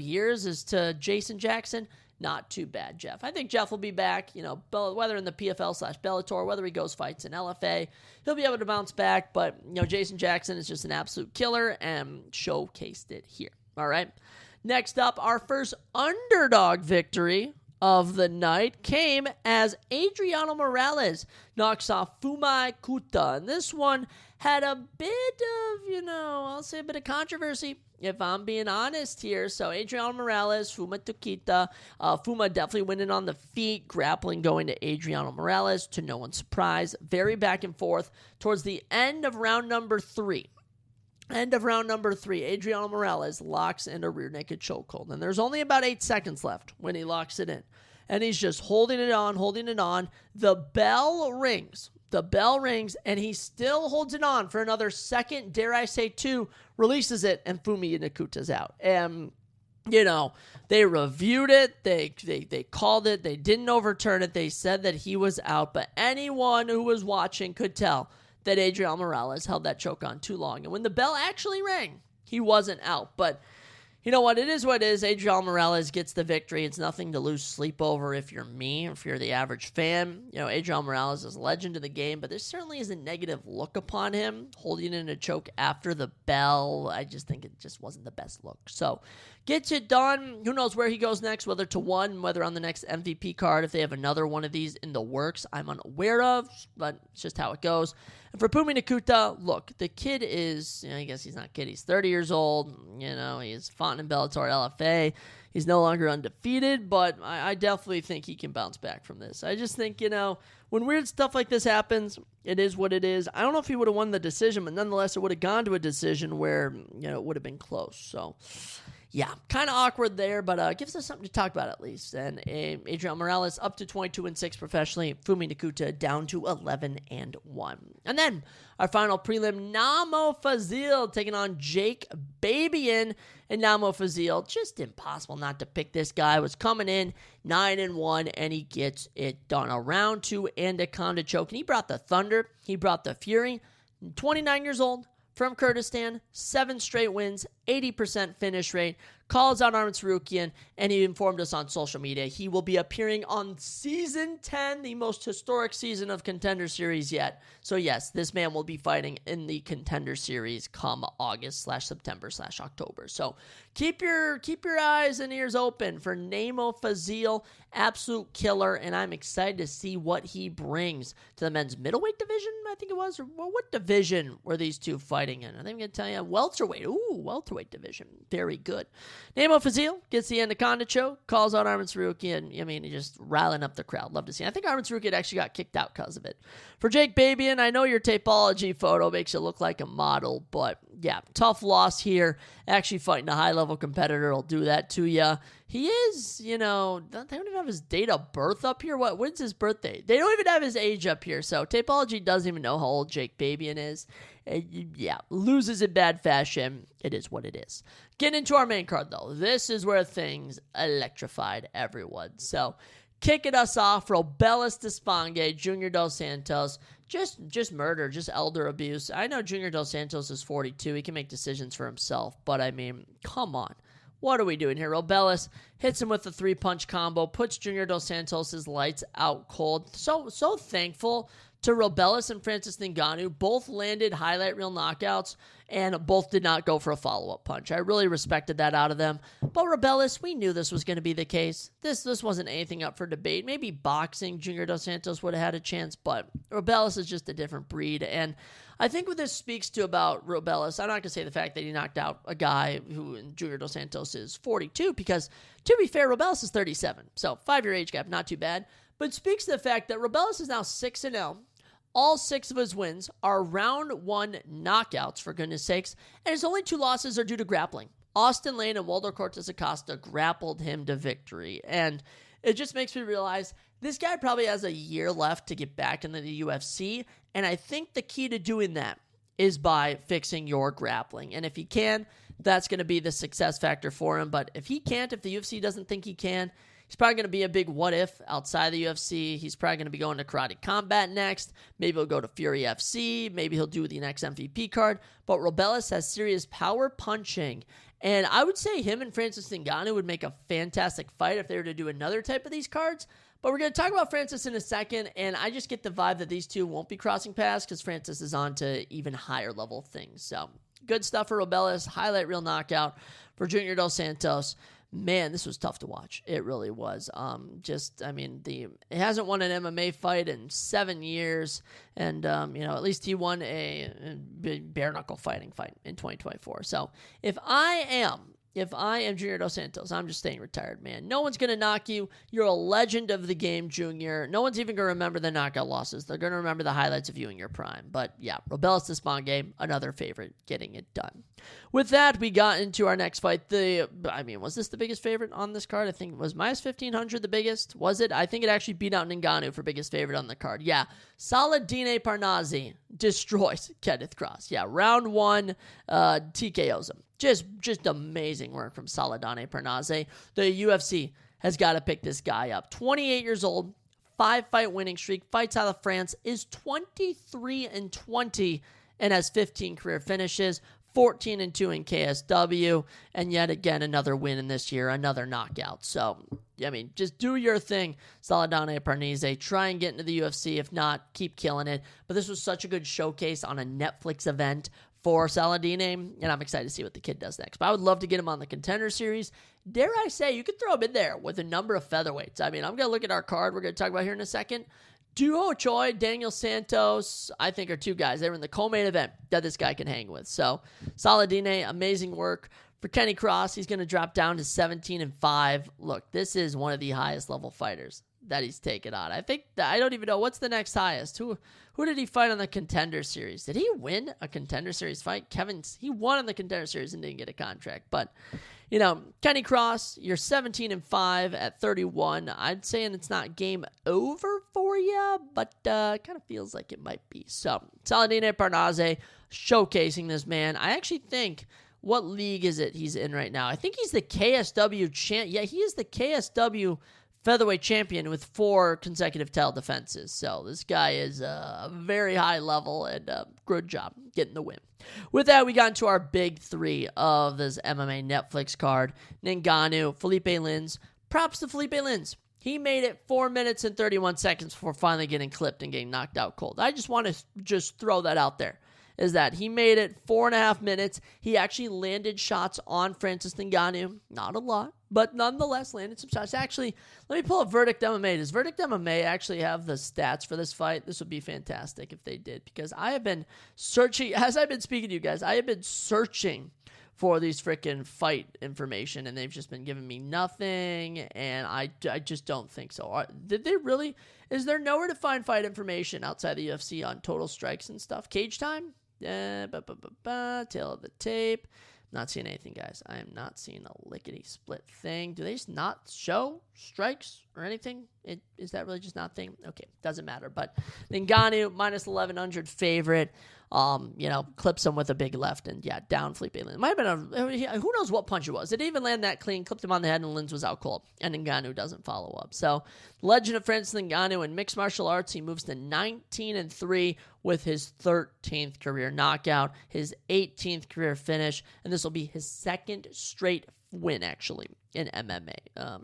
years is to Jason Jackson. Not too bad, Jeff. I think Jeff will be back, whether in the PFL/Bellator, whether he goes fights in LFA, he'll be able to bounce back. But, Jason Jackson is just an absolute killer and showcased it here. All right. Next up, our first underdog victory of the night came as Adriano Morales knocks off Fumai Kuta. And this one had a bit of, I'll say a bit of controversy, if I'm being honest here. So Adriano Morales, Fuma Tukita. Fuma definitely winning on the feet, grappling going to Adriano Morales, to no one's surprise. Very back and forth towards the end of round number 3. End of round number 3, Adriano Morales locks in a rear naked chokehold. And there's only about 8 seconds left when he locks it in. And he's just holding it on. The bell rings. And he still holds it on for another second, dare I say 2, releases it, and Fumiya Nakuta's out. And, they reviewed it. They called it. They didn't overturn it. They said that he was out. But anyone who was watching could tell that Adriano Morales held that choke on too long. And when the bell actually rang, he wasn't out. But you know what? It is what it is. Adriano Morales gets the victory. It's nothing to lose sleep over if you're me, if you're the average fan. Adriano Morales is a legend of the game, but there certainly is a negative look upon him holding in a choke after the bell. I just think it just wasn't the best look. So, gets it done. Who knows where he goes next, whether to 1, whether on the next MVP card, if they have another one of these in the works, I'm unaware of, but it's just how it goes. And for Fumiya Nakuta, look, the kid is, I guess he's not a kid, he's 30 years old, he's fought in Bellator LFA, he's no longer undefeated, but I definitely think he can bounce back from this. I just think, when weird stuff like this happens, it is what it is. I don't know if he would have won the decision, but nonetheless, it would have gone to a decision where, it would have been close, so... Yeah, kind of awkward there, but gives us something to talk about at least. And Adriano Morales up to 22-6 professionally. Fumiya Nakuta down to 11-1. And then our final prelim, Namo Fazil taking on Jake Babian. And Namo Fazil, just impossible not to pick this guy. Was coming in 9-1, and he gets it done. A round 2 anaconda choke. And he brought the thunder. He brought the fury. 29 years old. From Kurdistan, 7 straight wins, 80% finish rate, calls out Arman Tsarukyan, and he informed us on social media he will be appearing on Season 10, the most historic season of Contender Series yet. So yes, this man will be fighting in the Contender Series come August/September/October. So keep your eyes and ears open for Namo Fazil, absolute killer, and I'm excited to see what he brings to the men's middleweight division, I think it was, or what division were these two fighting in? I think I'm going to tell you, welterweight. Ooh, welterweight division. Very good. Namo Fazil gets the anaconda choke, calls out Arman Tsarukyan. He's just riling up the crowd. Love to see it. I think Arman Tsarukyan actually got kicked out because of it. For Jake Babian, I know your Tapology photo makes you look like a model, but yeah, tough loss here. Actually fighting a high-level competitor will do that to you. He is, they don't even have his date of birth up here. When's his birthday? They don't even have his age up here, so Tapology doesn't even know how old Jake Babian is. Loses in bad fashion. It is what it is. Getting into our main card, though. This is where things electrified everyone. So, kicking us off, Robelis Despange, Junior Dos Santos. Just murder, just elder abuse. I know Junior Dos Santos is 42. He can make decisions for himself, but come on. What are we doing here? Robelis hits him with a 3-punch combo, puts Junior Dos Santos' lights out cold. So thankful to Robelis and Francis Ngannou. Both landed highlight reel knockouts, and both did not go for a follow-up punch. I really respected that out of them. But Robelis, we knew this was going to be the case. This wasn't anything up for debate. Maybe boxing, Junior Dos Santos would have had a chance, but Robelis is just a different breed. And I think what this speaks to about Robelis, I'm not going to say the fact that he knocked out a guy who in Junior Dos Santos is 42, because to be fair, Robelis is 37. So 5-year age gap, not too bad. But it speaks to the fact that Robelis is now 6-0. All 6 of his wins are round 1 knockouts, for goodness sakes, and his only 2 losses are due to grappling. Austin Lane and Waldo Cortez Acosta grappled him to victory, and it just makes me realize this guy probably has a year left to get back into the UFC, and I think the key to doing that is by fixing your grappling. And if he can, that's going to be the success factor for him. But if he can't, if the UFC doesn't think he can, he's probably going to be a big what if outside the UFC. He's probably going to be going to Karate Combat next. Maybe he'll go to Fury FC. Maybe he'll do the next MVP card. But Robelis has serious power punching. And I would say him and Francis Ngannou would make a fantastic fight if they were to do another type of these cards. But we're going to talk about Francis in a second, and I just get the vibe that these two won't be crossing paths because Francis is on to even higher level things. So, good stuff for Robelis. Highlight reel knockout for Junior Dos Santos. Man, this was tough to watch. It really was. It hasn't won an MMA fight in 7 years, and at least he won a bare knuckle fighting fight in 2024. So, if I am if I am Junior Dos Santos, I'm just staying retired, man. No one's going to knock you. You're a legend of the game, Junior. No one's even going to remember the knockout losses. They're going to remember the highlights of you in your prime. But yeah, Robelis Desponge, another favorite, getting it done. With that, we got into our next fight. Was this the biggest favorite on this card? I think it was minus 1,500 the biggest. Was it? I think it actually beat out Ngannou for biggest favorite on the card. Yeah, Saladine Parnasse destroys Kenneth Cross. Yeah, round one, TKOs him. Just amazing work from Saladine Parnasse. The UFC has got to pick this guy up. 28 years old, 5-fight winning streak, fights out of France, is 23-20, and has 15 career finishes, 14-2 in KSW, and yet again another win in this year, another knockout. So, I mean, just do your thing, Saladine Parnasse. Try and get into the UFC. If not, keep killing it. But this was such a good showcase on a Netflix event for Saladine, and I'm excited to see what the kid does next. But I would love to get him on the Contender Series. Dare I say, you could throw him in there with a number of featherweights. I mean, I'm going to look at our card we're going to talk about here in a second. Duo Choi, Daniel Santos, I think are two guys. They were in the co-main event that this guy can hang with. So, Saladine, amazing work. For Kenny Cross, he's going to drop down to 17-5. Look, this is one of the highest level fighters that he's taken on. I don't even know what's the next highest. Who did he fight on the Contender Series? Did he win a Contender Series fight? He won on the Contender Series and didn't get a contract. But, Kenny Cross, you're 17-5 at 31. I'd say it's not game over for you, but it kind of feels like it might be. So, Saladine Parnasse showcasing this man. I actually think, what league is it he's in right now? I think he's the KSW champ. Yeah, he is the KSW featherweight champion with 4 consecutive title defenses. So this guy is a very high level, and good job getting the win. With that, we got into our big 3 of this MMA Netflix card. Ngannou, Felipe Lins. Props to Felipe Lins. He made it 4 minutes and 31 seconds before finally getting clipped and getting knocked out cold. I just want to throw that out there. Is that he made it 4.5 minutes. He actually landed shots on Francis Ngannou. Not a lot, but nonetheless landed some shots. Actually, let me pull up Verdict MMA. Does Verdict MMA actually have the stats for this fight? This would be fantastic if they did, because I have been searching, as I've been speaking to you guys, I have been searching for these freaking fight information, and they've just been giving me nothing, and I just don't think so. Did they really? Is there nowhere to find fight information outside the UFC on total strikes and stuff? Cage Time? Tail of the tape. Not seeing anything, guys. I am not seeing a lickety split thing. Do they just not show strikes or anything? Is that really just not a thing? Okay, doesn't matter. But Ngannou, minus 1,100 favorite. Clips him with a big left, and yeah, down Felipe Lins. Might have been who knows what punch it was. It didn't even land that clean. Clipped him on the head, and Lins was out cold. And Ngannou doesn't follow up. So, legend of Francis Ngannou in mixed martial arts. He moves to 19-3 with his 13th career knockout, his 18th career finish, and this will be his second straight win, actually, in MMA.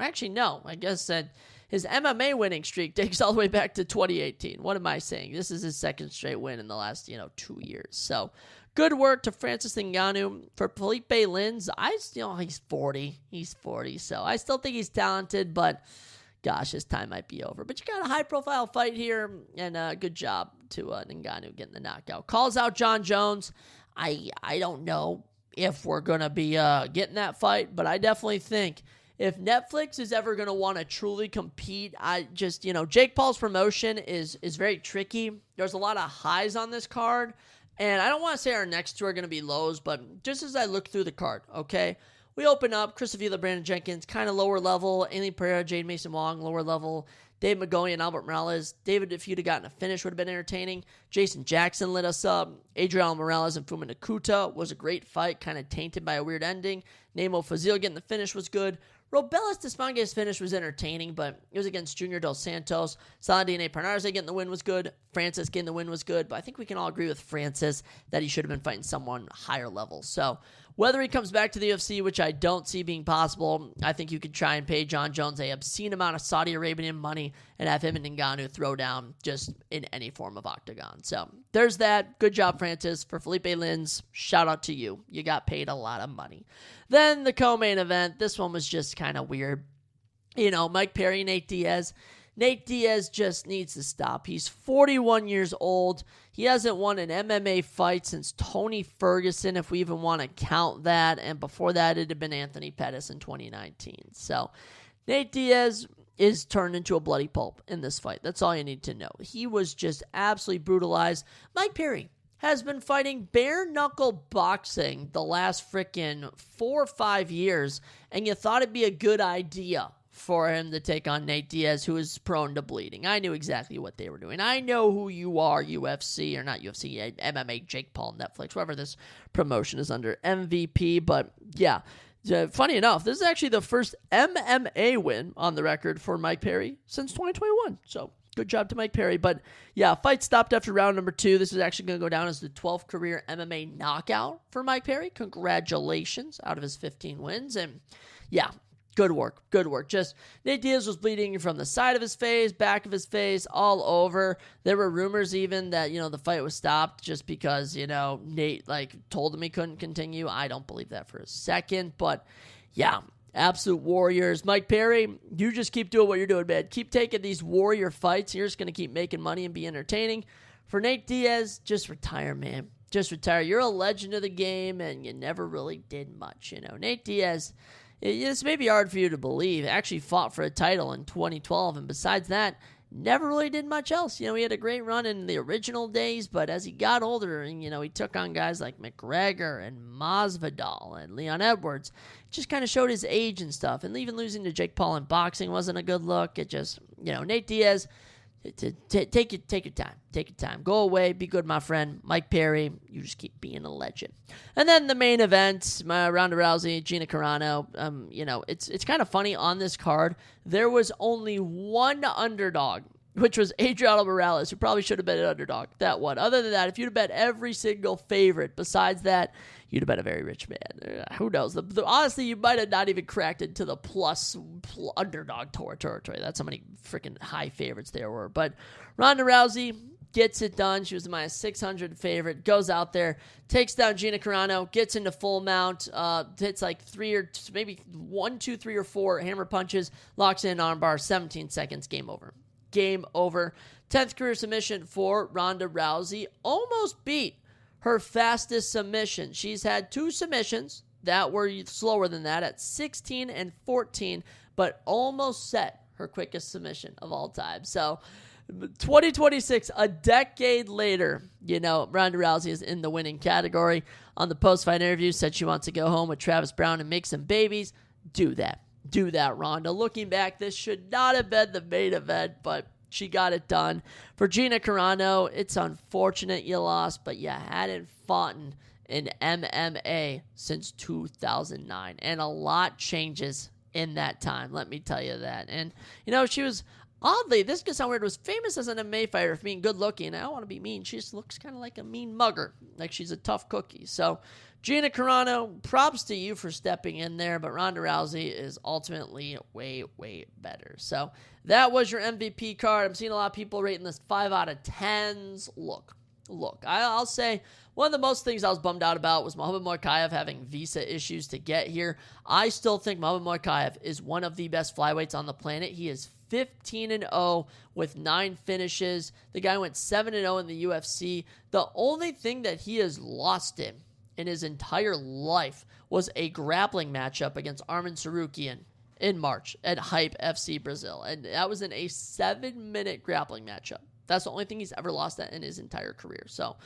Actually, no. I guess that his MMA winning streak takes all the way back to 2018. What am I saying? This is his second straight win in the last, 2 years. So, good work to Francis Ngannou. For Felipe Lins, he's 40. He's 40, so I still think he's talented, but gosh, his time might be over. But you got a high-profile fight here, and good job to Ngannou getting the knockout. Calls out John Jones. I don't know if we're going to be getting that fight, but I definitely think if Netflix is ever going to want to truly compete, Jake Paul's promotion is very tricky. There's a lot of highs on this card, and I don't want to say our next two are going to be lows, but just as I look through the card, okay, we open up Chris Avila, Brandon Jenkins, kind of lower level, Ailey Pereira, Jade Mason Wong, lower level, Dave Magoi and Albert Morales. David, if you'd have gotten a finish, would have been entertaining. Jason Jackson lit us up. Adriel Morales and Fuma Nakuta was a great fight, kind of tainted by a weird ending. Nemo Fazil getting the finish was good. Robelis Desponge's finish was entertaining, but it was against Junior Dos Santos. Saladine Parnasse getting the win was good. Francis getting the win was good, but I think we can all agree with Francis that he should have been fighting someone higher level. So whether he comes back to the UFC, which I don't see being possible, I think you could try and pay John Jones an obscene amount of Saudi Arabian money and have him and Ngannou throw down just in any form of octagon. So there's that. Good job, Francis. For Felipe Lins, shout out to you. You got paid a lot of money. Then the co-main event. This one was just kind of weird. Mike Perry and Nate Diaz. Nate Diaz just needs to stop. He's 41 years old. He hasn't won an MMA fight since Tony Ferguson, if we even want to count that. And before that, it had been Anthony Pettis in 2019. So Nate Diaz is turned into a bloody pulp in this fight. That's all you need to know. He was just absolutely brutalized. Mike Perry has been fighting bare-knuckle boxing the last frickin' 4 or 5 years, and you thought it'd be a good idea for him to take on Nate Diaz, who is prone to bleeding. I knew exactly what they were doing. I know who you are, UFC, or not UFC, MMA, Jake Paul, Netflix, whatever this promotion is under, MVP, but yeah. Funny enough, this is actually the first MMA win on the record for Mike Perry since 2021, so good job to Mike Perry. But yeah, fight stopped after round number 2. This is actually going to go down as the 12th career MMA knockout for Mike Perry. Congratulations out of his 15 wins. And yeah, good work. Good work. Just Nate Diaz was bleeding from the side of his face, back of his face, all over. There were rumors even that, the fight was stopped just because, Nate told him he couldn't continue. I don't believe that for a second. But yeah, absolute warriors. Mike Perry, you just keep doing what you're doing, man. Keep taking these warrior fights. You're just going to keep making money and be entertaining. For Nate Diaz, just retire, man. Just retire. You're a legend of the game, and you never really did much. Nate Diaz, this may be hard for you to believe, actually fought for a title in 2012, and besides that, never really did much else. He had a great run in the original days, but as he got older, and he took on guys like McGregor and Masvidal and Leon Edwards, just kind of showed his age and stuff. And even losing to Jake Paul in boxing wasn't a good look. It just, Nate Diaz, take your time. Take your time. Go away. Be good, my friend. Mike Perry, you just keep being a legend. And then the main event, Ronda Rousey, Gina Carano. It's kind of funny on this card. There was only one underdog, which was Adriano Morales, who probably should have been an underdog. That one. Other than that, if you'd have bet every single favorite besides that, you'd have been a very rich man. Who knows? Honestly, you might have not even cracked into the plus underdog territory. That's how many freaking high favorites there were. But Ronda Rousey gets it done. She was my 600 favorite. Goes out there, takes down Gina Carano, gets into full mount, hits like 3 or maybe 1, 2, 3 or 4 hammer punches, locks in armbar, 17 seconds, game over. Game over. 10th career submission for Ronda Rousey. Almost beat her fastest submission. She's had 2 submissions that were slower than that at 16 and 14, but almost set her quickest submission of all time. So 2026, a decade later, Ronda Rousey is in the winning category. On the post-fight interview, said she wants to go home with Travis Brown and make some babies. Do that. Do that, Ronda. Looking back, this should not have been the main event, but she got it done. For Gina Carano, it's unfortunate you lost, but you hadn't fought in MMA since 2009. And a lot changes in that time, let me tell you that. And, she was, oddly, this could sound weird, was famous as an MMA fighter for being good looking. I don't want to be mean. She just looks kind of like a mean mugger, like she's a tough cookie. So, Gina Carano, props to you for stepping in there, but Ronda Rousey is ultimately way, way better. So that was your MVP card. I'm seeing a lot of people rating this 5 out of 10s. Look, I'll say one of the most things I was bummed out about was Muhammad Mokaev having visa issues to get here. I still think Muhammad Mokaev is one of the best flyweights on the planet. He is 15-0 with 9 finishes. The guy went 7-0 in the UFC. The only thing that he has lost in his entire life was a grappling matchup against Arman Sarukian in March at Hype FC Brazil. And that was in a 7-minute grappling matchup. That's the only thing he's ever lost in his entire career. So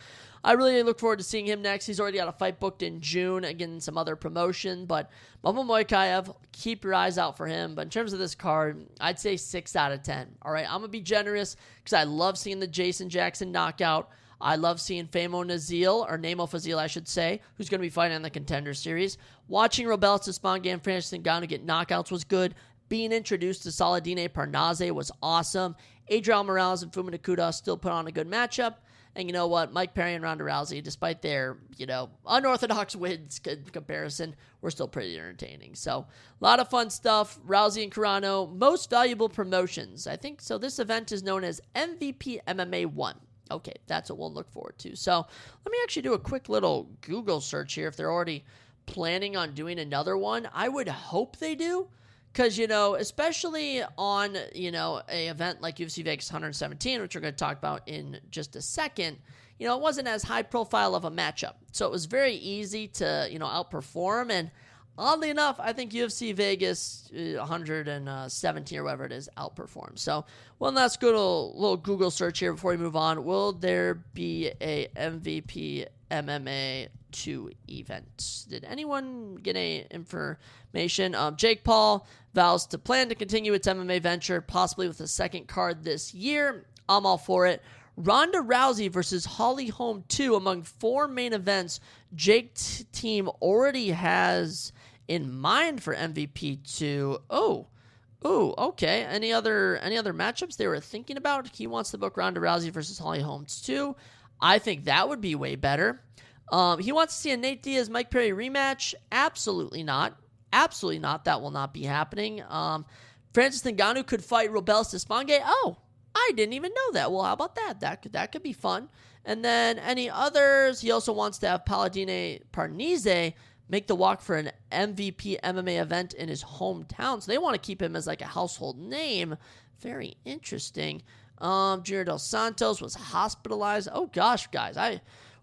I really look forward to seeing him next. He's already got a fight booked in June against some other promotion. But Muhammad Mokaev, keep your eyes out for him. But in terms of this card, I'd say 6 out of 10. All right, I'm going to be generous because I love seeing the Jason Jackson knockout. I love seeing Namo Fazil, I should say, who's going to be fighting in the Contender Series. Watching Robelis Despongan and Francis Ngannou get knockouts was good. Being introduced to Saladine Parnasse was awesome. Adrian Morales and Fuma Nakuda still put on a good matchup. And you know what? Mike Perry and Ronda Rousey, despite their, unorthodox wins comparison, were still pretty entertaining. So, a lot of fun stuff. Rousey and Carano, most valuable promotions. I think, so this event is known as MVP MMA 1. Okay, that's what we'll look forward to. So let me actually do a quick little Google search here if they're already planning on doing another one. I would hope they do, Because, especially on, a event like UFC Vegas 117, which we're going to talk about in just a second, it wasn't as high profile of a matchup. So it was very easy to, outperform. And oddly enough, I think UFC Vegas 117 or whatever it is outperformed. So one last good little Google search here before we move on. Will there be a MVP MMA 2 event? Did anyone get any information? Jake Paul vows to plan to continue its MMA venture, possibly with a second card this year. I'm all for it. Ronda Rousey versus Holly Holm 2 among 4 main events Jake's team already has in mind for MVP 2. Oh, okay. Any other matchups they were thinking about? He wants to book Ronda Rousey versus Holly Holm 2. I think that would be way better. He wants to see a Nate Diaz-Mike Perry rematch. Absolutely not. Absolutely not. That will not be happening. Francis Ngannou could fight Robelis Despange. Oh, I didn't even know that. Well, how about that? That could be fun. And then any others, he also wants to have Paladine Parnese make the walk for an MVP MMA event in his hometown. So they want to keep him as like a household name. Very interesting. Junior Dos Santos was hospitalized. Oh gosh, guys.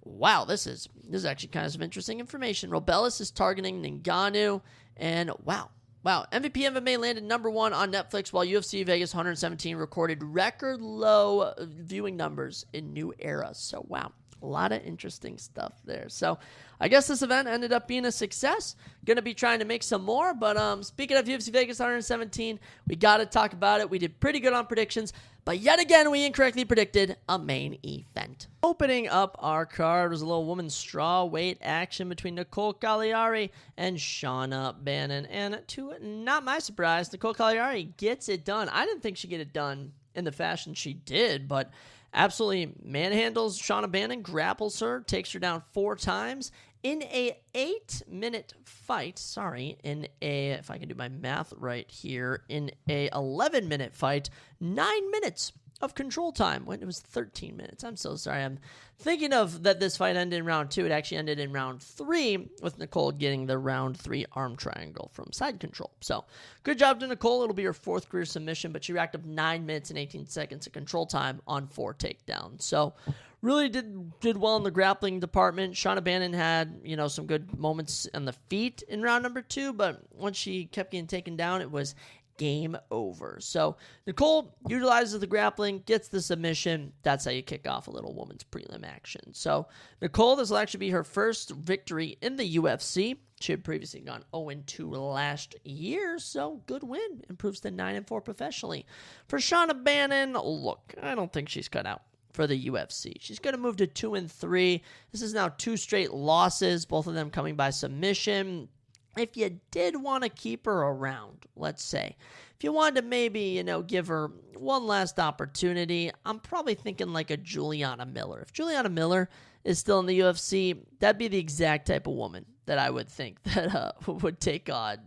Wow, this is actually kind of some interesting information. Robelis is targeting Ngannou, and wow, MVP MMA landed number 1 on Netflix, while UFC Vegas 117 recorded record low viewing numbers in New Era. So wow, a lot of interesting stuff there. So I guess this event ended up being a success. Going to be trying to make some more, but speaking of UFC Vegas 117, we got to talk about it. We did pretty good on predictions, but yet again, we incorrectly predicted a main event. Opening up our card was a little women's strawweight action between Nicole Cagliari and Shauna Bannon. And to not my surprise, Nicole Cagliari gets it done. I didn't think she'd get it done in the fashion she did, but absolutely manhandles Shauna Bannon, grapples her, takes her down 4 times in a 8-minute fight. If I can do my math right here, in a 11-minute fight, 9 minutes of control time when it was 13 minutes. I'm so sorry. I'm thinking of that this fight ended in round 2. It actually ended in round 3 with Nicole getting the round 3 arm triangle from side control. So good job to Nicole. It'll be her 4th career submission, but she racked up 9 minutes and 18 seconds of control time on 4 takedowns. So really did well in the grappling department. Shauna Bannon had, some good moments on the feet in round number 2, but once she kept getting taken down, it was game over. So Nicole utilizes the grappling, gets the submission. That's how you kick off a little woman's prelim action. So Nicole, this will actually be her first victory in the UFC. She had previously gone 0-2 last year, so good win. Improves to 9-4 professionally. For Shauna Bannon, look, I don't think she's cut out for the UFC. She's going to move to 2-3. This is now 2 straight losses, both of them coming by submission. If you did want to keep her around, let's say, if you wanted to maybe, give her one last opportunity, I'm probably thinking like a Juliana Miller. If Juliana Miller is still in the UFC, that'd be the exact type of woman that I would think that would take on,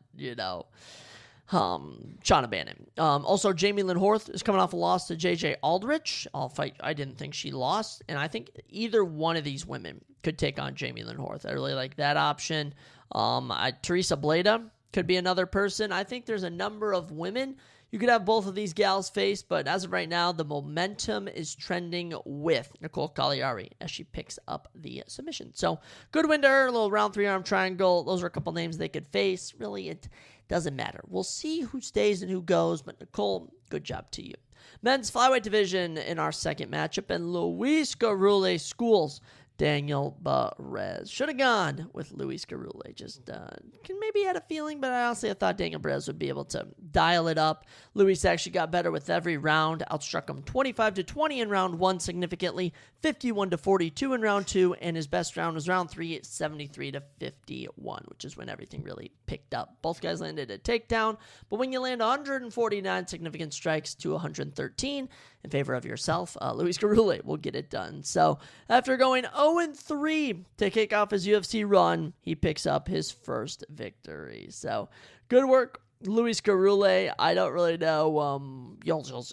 Shauna Bannon. Also, Jamie Lynn Horth is coming off a loss to JJ Aldrich. I didn't think she lost, and I think either one of these women could take on Jamie Lynn Horth. I really like that option. Teresa Bleda could be another person. I think there's a number of women you could have both of these gals face, but as of right now, the momentum is trending with Nicole Cagliari as she picks up the submission. So good win to her, a little round 3 arm triangle. Those are a couple names they could face. Really, it doesn't matter. We'll see who stays and who goes, but Nicole, good job to you. Men's flyweight division in our second matchup, and Luis Garule schools Daniel Perez. Should have gone with Luis Garule. Just maybe had a feeling, but I thought Daniel Perez would be able to dial it up. Luis actually got better with every round. Outstruck him 25-20 in round 1 significantly, 51-42 in round 2, and his best round was round 3 at 73-51, which is when everything really picked up. Both guys landed a takedown, but when you land 149 significant strikes to 113 in favor of yourself, Luis Garule will get it done. So after going 0-3 to kick off his UFC run, he picks up his first victory. So good work, Luis Garule. I don't really know.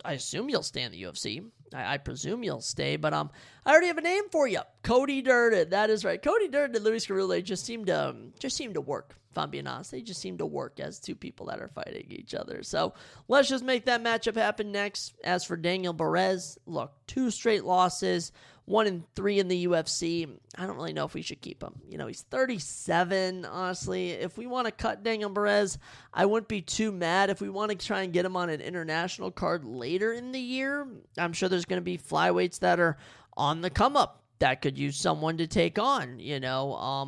I assume you'll stay in the UFC. I presume you'll stay, but I already have a name for you. Cody Durden. That is right. Cody Durden and Luis Garule just seemed to work if I'm being honest. They just seem to work as two people that are fighting each other. So let's just make that matchup happen next. As for Daniel Perez, look, 2 straight losses, 1-3 in the UFC. I don't really know if we should keep him. He's 37, honestly. If we want to cut Daniel Perez, I wouldn't be too mad. If we want to try and get him on an international card later in the year, I'm sure there's going to be flyweights that are on the come up that could use someone to take on,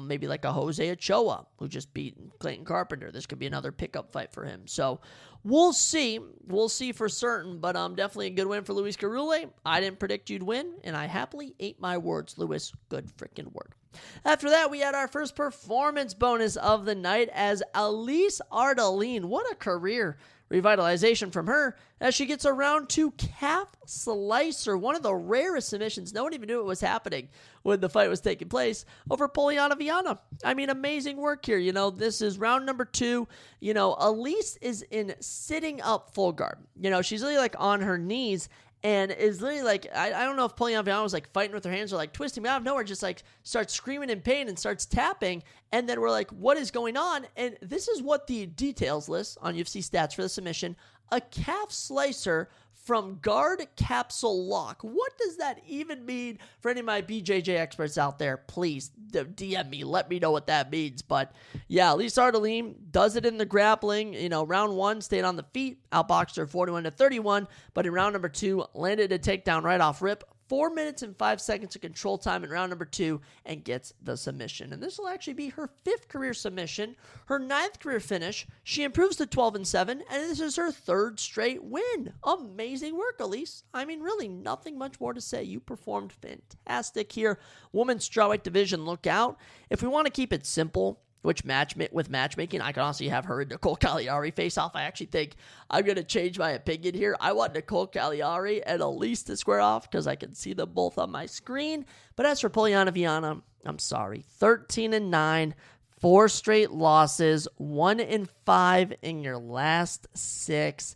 maybe like a Jose Ochoa who just beat Clayton Carpenter. This could be another pickup fight for him. So we'll see. We'll see for certain, but definitely a good win for Luis Carule. I didn't predict you'd win, and I happily ate my words, Luis. Good freaking work. After that, we had our first performance bonus of the night as Elise Ardeline. What a career revitalization from her as she gets a round 2 calf slicer, one of the rarest submissions. No one even knew it was happening when the fight was taking place, over Poliana Viana. I mean, amazing work here. This is round number 2. Elise is in sitting up full guard. She's really like on her knees and is literally like, I don't know if Poliana Viana was like fighting with her hands or like twisting, but out of nowhere just like starts screaming in pain and starts tapping. And then we're like, what is going on? And this is what the details list on UFC stats for the submission: a calf slicer from guard capsule lock. What does that even mean for any of my BJJ experts out there? Please DM me. Let me know what that means. But yeah, Elise Ardeline does it in the grappling. Round 1 stayed on the feet, outboxed her 41-31. But in round number 2, landed a takedown right off rip. 4 minutes and 5 seconds of control time in round number 2 and gets the submission. And this will actually be her 5th career submission, her 9th career finish. She improves to 12-7, and this is her 3rd straight win. Amazing work, Elise. I mean, really, nothing much more to say. You performed fantastic here. Women's strawweight division, look out. If we want to keep it simple, with matchmaking, I can also have her and Nicole Cagliari face off. I actually think I'm going to change my opinion here. I want Nicole Cagliari and Elise to square off because I can see them both on my screen. But as for Poliana Viana, I'm sorry. 13-9, 4 straight losses, 1-5 in your last 6.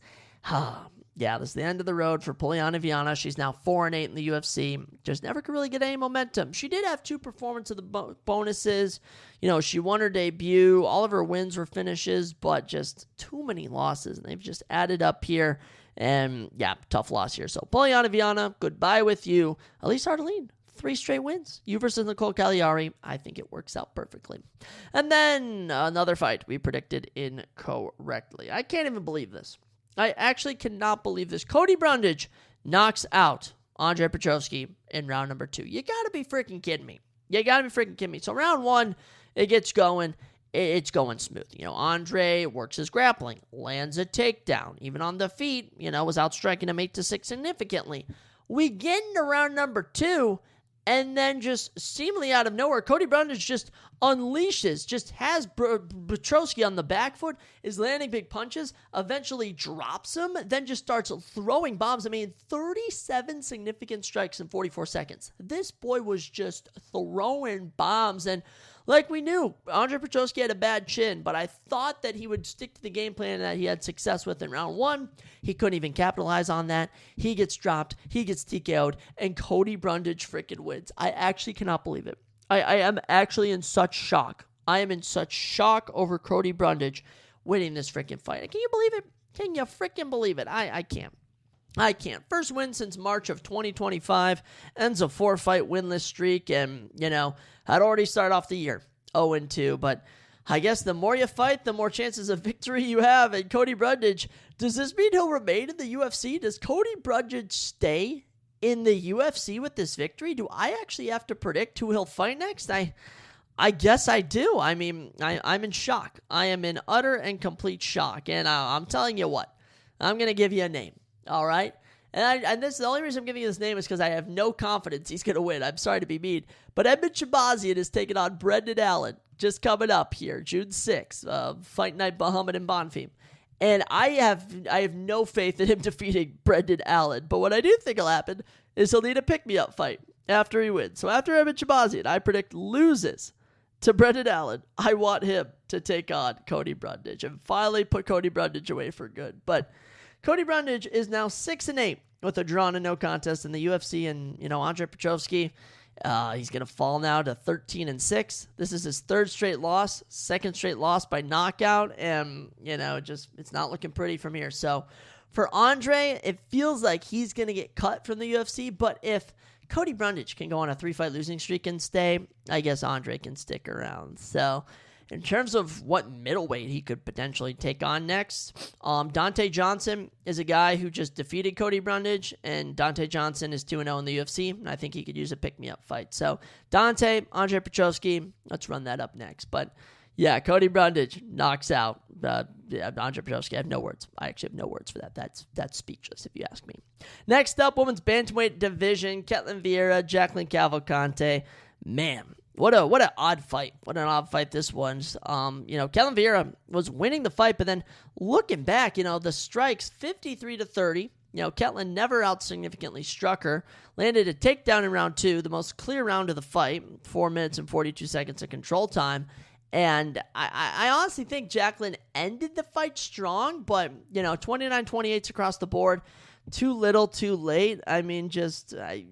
Yeah, this is the end of the road for Poliana Viana. She's now 4-8 in the UFC. Just never could really get any momentum. She did have 2 performance of the bonuses. She won her debut. All of her wins were finishes, but just too many losses. And they've just added up here. And yeah, tough loss here. So Poliana Viana, goodbye with you. Elise Ardeline, 3 straight wins. You versus Nicole Cagliari. I think it works out perfectly. And then another fight we predicted incorrectly. I can't even believe this. I actually cannot believe this. Cody Brundage knocks out Andre Petroski in round number 2. You gotta be freaking kidding me. So round 1, it gets going. It's going smooth. Andre works his grappling, lands a takedown, even on the feet, was outstriking him 8-6 significantly. We get into round number 2, and then just seemingly out of nowhere, Cody Brundage just unleashes, just has Petroski on the back foot, is landing big punches, eventually drops him, then just starts throwing bombs. I mean, 37 significant strikes in 44 seconds. This boy was just throwing bombs, and like we knew, Andre Petroski had a bad chin, but I thought that he would stick to the game plan that he had success with in round 1. He couldn't even capitalize on that. He gets dropped, he gets TKO'd, and Cody Brundage freaking wins. I actually cannot believe it. I am actually in such shock. I am in such shock over Cody Brundage winning this freaking fight. Can you believe it? Can you freaking believe it? I can't. First win since March of 2025. Ends a 4-fight winless streak, and, had already started off the year 0-2. But I guess the more you fight, the more chances of victory you have. And Cody Brundage, does this mean he'll remain in the UFC? Does Cody Brundage stay in the UFC with this victory? Do I actually have to predict who he'll fight next? I guess I do. I mean, I'm in shock. I am in utter and complete shock. And I'm telling you what, I'm going to give you a name. All right? And this, the only reason I'm giving you this name is because I have no confidence he's going to win. I'm sorry to be mean. But Edmund Shabazian is taking on Brendan Allen just coming up here, June 6th, Fight Night Muhammad and Bonfim. And I have no faith in him defeating Brendan Allen. But what I do think will happen is he'll need a pick-me-up fight after he wins. So after Edmund Shabazian, I predict loses to Brendan Allen. I want him to take on Cody Brundage and finally put Cody Brundage away for good. But Cody Brundage is now 6-8 with a draw and a no contest in the UFC. And, Andre Petroski, He's going to fall now to 13-6. This is his third straight loss, second straight loss by knockout, and, it's not looking pretty from here. So for Andre, it feels like he's going to get cut from the UFC, but if Cody Brundage can go on a 3-fight losing streak and stay, I guess Andre can stick around. So in terms of what middleweight he could potentially take on next, Dante Johnson is a guy who just defeated Cody Brundage, and Dante Johnson is 2-0 in the UFC, and I think he could use a pick-me-up fight. So Dante, Andre Petroski, let's run that up next. But yeah, Cody Brundage knocks out Andre Petroski. I have no words. I actually have no words for that. That's speechless, if you ask me. Next up, women's bantamweight division, Ketlen Vieira, Jacqueline Cavalcante. Man, what an odd fight. What an odd fight this was. Ketlen Vieira was winning the fight, but then looking back, the strikes 53-30. Ketlen never out significantly struck her. Landed a takedown in round 2, the most clear round of the fight, 4 minutes and 42 seconds of control time. And I honestly think Jacqueline ended the fight strong, but, 29-28 across the board. Too little, too late. I mean, just a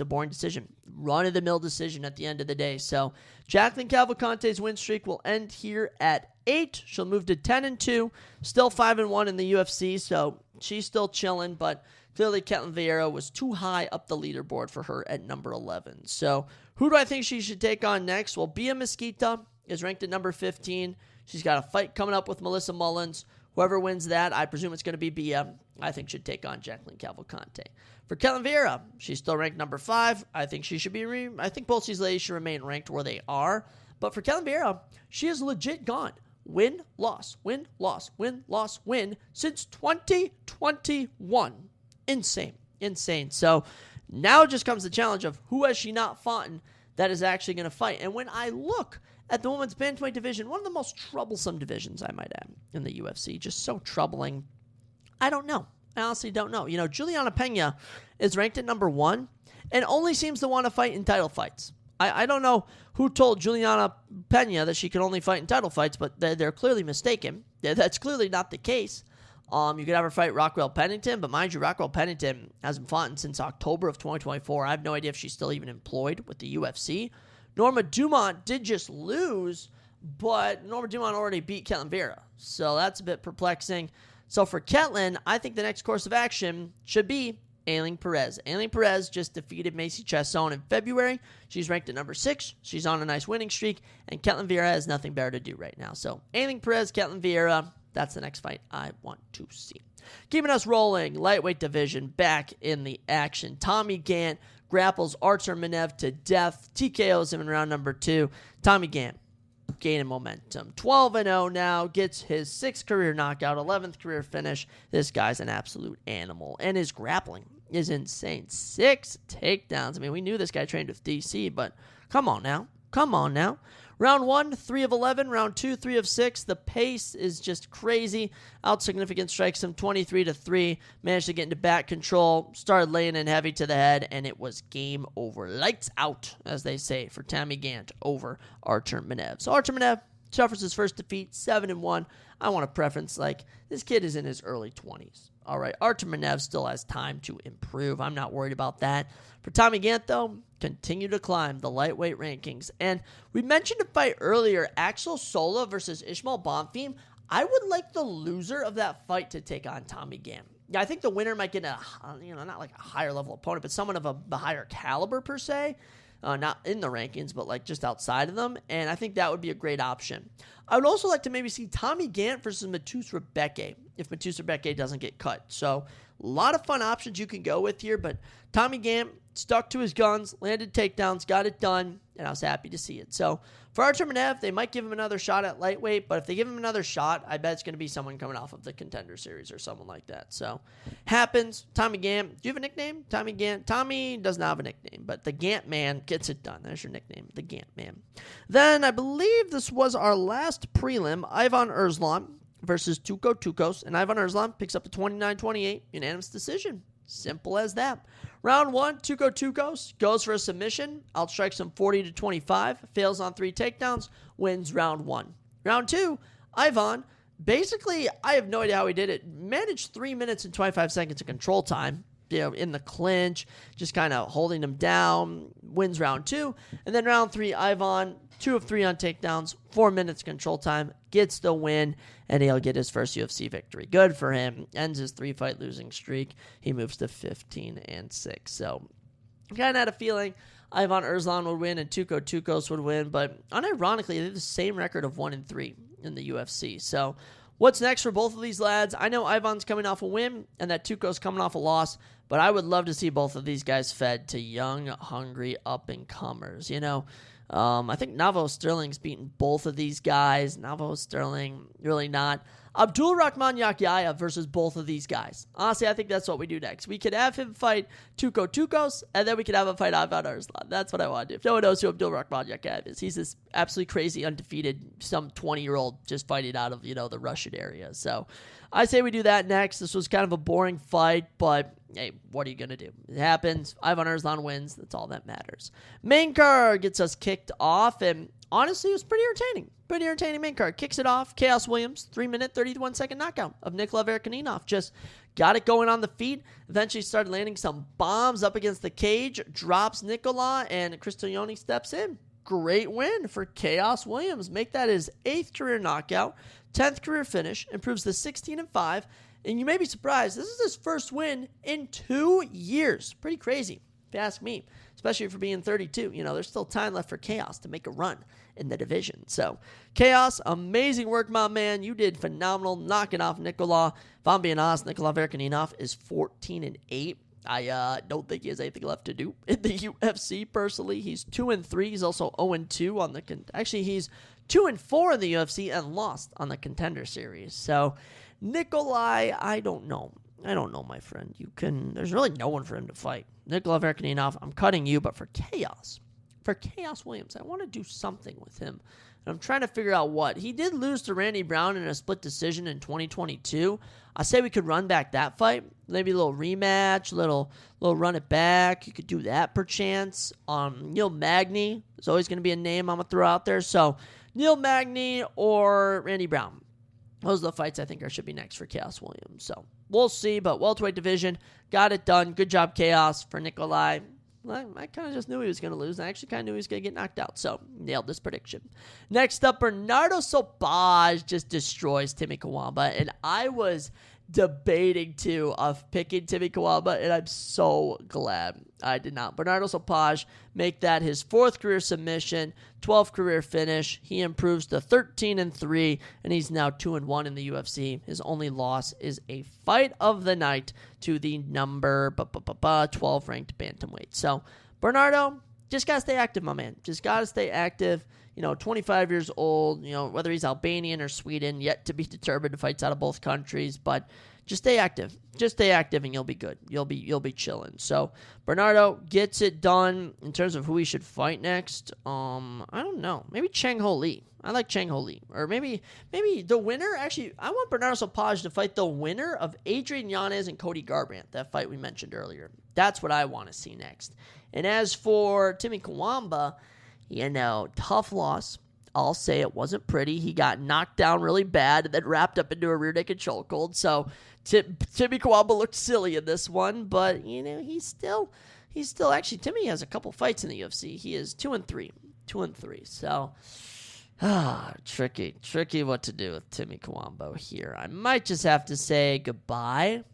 boring decision. Run-of-the-mill decision at the end of the day. So Jacqueline Cavalcante's win streak will end here at 8. She'll move to 10-2, still 5-1 in the UFC, so she's still chilling, but clearly Ketlen Vieira was too high up the leaderboard for her at number 11. So who do I think she should take on next? Well, Bia Mesquita is ranked at number 15. She's got a fight coming up with Melissa Mullins. Whoever wins that, I presume it's going to be Bia, I think should take on Jacqueline Cavalcante. For Ketlen Vieira, she's still ranked number 5. I think she should be. I think both these ladies should remain ranked where they are. But for Ketlen Vieira, she has legit gone win, loss, win, loss, win, loss, win since 2021. Insane. So now just comes the challenge of who has she not fought that is actually going to fight. And when I look at the women's bantamweight division, one of the most troublesome divisions, I might add, in the UFC. Just so troubling. I don't know. I honestly don't know. Juliana Pena is ranked at number 1 and only seems to want to fight in title fights. I don't know who told Juliana Pena that she could only fight in title fights, but they're clearly mistaken. That's clearly not the case. You could have her fight Rockwell Pennington, but mind you, Rockwell Pennington hasn't fought since October of 2024. I have no idea if she's still even employed with the UFC. Norma Dumont did just lose, but Norma Dumont already beat Ketlen Vieira, so that's a bit perplexing. So for Ketlen, I think the next course of action should be Aileen Perez. Aileen Perez just defeated Macy Chiasson in February. She's ranked at number 6. She's on a nice winning streak, and Ketlen Vieira has nothing better to do right now. So Aileen Perez, Ketlen Vieira, that's the next fight I want to see. Keeping us rolling, lightweight division back in the action. Tommy Gant grapples Artur Minev to death. TKOs him in round number 2. Tommy Gant gaining momentum. 12-0 now, gets his 6th career knockout, 11th career finish. This guy's an absolute animal, and his grappling is insane. 6 takedowns. I mean, we knew this guy trained with DC, but come on now. Round 1, 3 of 11. Round 2, 3 of 6. The pace is just crazy. Out significant strikes him 23-3. Managed to get into back control. Started laying in heavy to the head, and it was game over. Lights out, as they say, for Tommy Gant over Artur Minev. So Artur Minev suffers his first defeat, 7-1. I want to preference, this kid is in his early 20s. All right, Artur Minev still has time to improve. I'm not worried about that. For Tommy Gant, though, continue to climb the lightweight rankings. And we mentioned a fight earlier, Axel Sola versus Ishmael Bonfim. I would like the loser of that fight to take on Tommy Gant. Yeah, I think the winner might get not like a higher level opponent, but someone of a higher caliber per se. Not in the rankings, but just outside of them. And I think that would be a great option. I would also like to maybe see Tommy Gant versus Matus Rebecca if Matus Rebecca doesn't get cut. So a lot of fun options you can go with here, but Tommy Gant stuck to his guns, landed takedowns, got it done, and I was happy to see it. So for Artur Minev, they might give him another shot at lightweight, but if they give him another shot, I bet it's going to be someone coming off of the Contender Series or someone like that. So happens. Tommy Gant. Do you have a nickname? Tommy Gant. Tommy does not have a nickname, but the Gant Man gets it done. There's your nickname, the Gant Man. Then I believe this was our last prelim, Ivan Erslan versus Tuco Tucos, and Ivan Erslan picks up the 29-28 unanimous decision. Simple as that. Round 1, Tuco Tucos goes for a submission, outstrikes him 40-25, fails on 3 takedowns, wins round 1. Round 2, Ivan, basically, I have no idea how he did it, managed 3 minutes and 25 seconds of control time, in the clinch, just kind of holding him down, wins round 2. And then round 3, Ivan, 2 of 3 on takedowns, 4 minutes control time, gets the win, and he'll get his first UFC victory. Good for him. Ends his 3-fight losing streak. He moves to 15-6. So I kind of had a feeling Ivan Erzlan would win and Tuco Tucos would win, but unironically, they have the same record of 1-3 in the UFC. So what's next for both of these lads? I know Ivan's coming off a win and that Tuco's coming off a loss, but I would love to see both of these guys fed to young, hungry up-and-comers. I think Navo Sterling's beaten both of these guys. Navo Sterling, really not. Abdul Rahman Yakyaya versus both of these guys. Honestly, I think that's what we do next. We could have him fight Tuco Tucos, and then we could have him fight Ivan Erzlan. That's what I want to do. If no one knows who Abdul Rahman Yakyaya is, he's this absolutely crazy, undefeated, some 20-year-old just fighting out of, the Russian area. So I say we do that next. This was kind of a boring fight, but hey, what are you going to do? It happens. Ivan Erzlan wins. That's all that matters. Main card gets us kicked off, and honestly, it was pretty entertaining. Pretty entertaining main card. Kicks it off. Chaos Williams, 3-minute, 31-second knockout of Nikola Verkaninov. Just got it going on the feet. Eventually started landing some bombs up against the cage. Drops Nikola, and Cristiano steps in. Great win for Chaos Williams. Make that his 8th career knockout, 10th career finish. Improves to 16-5. And you may be surprised, this is his first win in 2 years. Pretty crazy, if you ask me, especially for being 32. There's still time left for Chaos to make a run in the division. So, Chaos, amazing work, my man. You did phenomenal knocking off Nikola. If I'm being honest, Nikola Verkaninov is 14-8. I don't think he has anything left to do in the UFC, personally. He's 2-3. He's also 0-2 on the... Actually, he's 2-4 in the UFC and lost on the Contender Series. So, Nikolai, I don't know. My friend. There's really no one for him to fight. Nikola Verkaninov, I'm cutting you, but for Chaos Williams, I want to do something with him. And I'm trying to figure out what. He did lose to Randy Brown in a split decision in 2022. I say we could run back that fight. Maybe a little rematch, little run it back. You could do that perchance. Neil Magny is always going to be a name I'm going to throw out there. So, Neil Magny or Randy Brown. Those are the fights I think should be next for Chaos Williams. So, we'll see. But welterweight division, got it done. Good job, Chaos, for Nikolai. I kind of just knew he was going to lose. I actually kind of knew he was going to get knocked out. So, nailed this prediction. Next up, Bernardo Sopaj just destroys Timmy Kawamba. And I was debating, too, of picking Timmy Kawamba. And I'm so glad I did not. Bernardo Sopaj make that his 4th career submission, 12th career finish. He improves to 13-3, and he's now 2-1 in the UFC. His only loss is a fight of the night to the number 12 ranked bantamweight. So, Bernardo, just got to stay active, my man. Just got to stay active. 25 years old, whether he's Albanian or Sweden, yet to be determined. Fights out of both countries, but just stay active. Just stay active and you'll be good. You'll be chilling. So, Bernardo gets it done. In terms of who he should fight next, I don't know. Maybe Chang Ho Lee. I like Chang Ho Lee. Or maybe the winner. Actually, I want Bernardo Sopaj to fight the winner of Adrian Yanez and Cody Garbrandt, that fight we mentioned earlier. That's what I want to see next. And as for Timmy Kawamba, tough loss. I'll say it wasn't pretty. He got knocked down really bad and then wrapped up into a rear naked chokehold. So Timmy Kawamba looked silly in this one, but he's still actually, Timmy has a couple fights in the UFC. He is 2-3. So tricky what to do with Timmy Kawamba here. I might just have to say goodbye.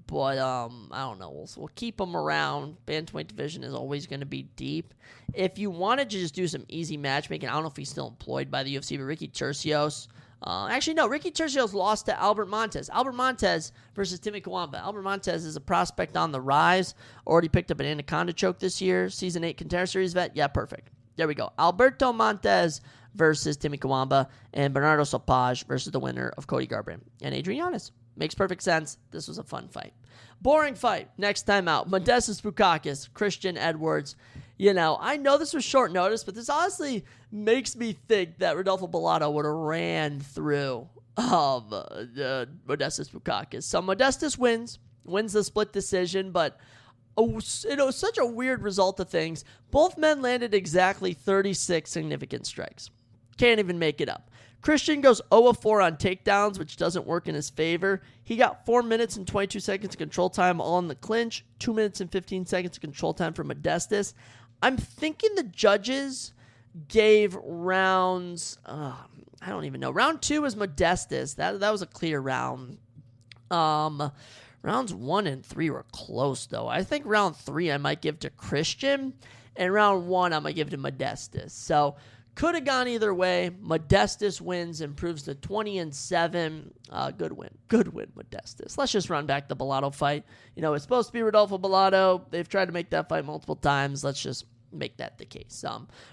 But, I don't know. We'll keep him around. Bantamweight division is always going to be deep. If you wanted to just do some easy matchmaking, I don't know if he's still employed by the UFC, but Ricky Tercios. Actually, no. Ricky Tercios lost to Albert Montez. Albert Montez versus Timmy Kawamba. Albert Montez is a prospect on the rise. Already picked up an Anaconda choke this year. Season 8 Contender Series vet. Yeah, perfect. There we go. Alberto Montez versus Timmy Kawamba. And Bernardo Sopaj versus the winner of Cody Garbrandt and Adrian Yanez. Makes perfect sense. This was a fun fight. Boring fight. Next time out. Modestas Bukauskas, Christian Edwards. I know this was short notice, but this honestly makes me think that Rodolfo Bellato would have ran through Modestas Bukauskas. So Modestas wins the split decision, but such a weird result of things. Both men landed exactly 36 significant strikes. Can't even make it up. Christian goes 0-4 on takedowns, which doesn't work in his favor. He got 4 minutes and 22 seconds of control time on the clinch, 2 minutes and 15 seconds of control time for Modestas. I'm thinking the judges gave rounds, I don't even know. Round 2 was Modestas. That was a clear round. Rounds 1 and 3 were close, though. I think round 3 I might give to Christian, and round 1 I might give to Modestas. So could have gone either way. Modestas wins, improves to 20-7. Good win, Modestas. Let's just run back the Bellato fight. It's supposed to be Rodolfo Bellato. They've tried to make that fight multiple times. Let's just make that the case.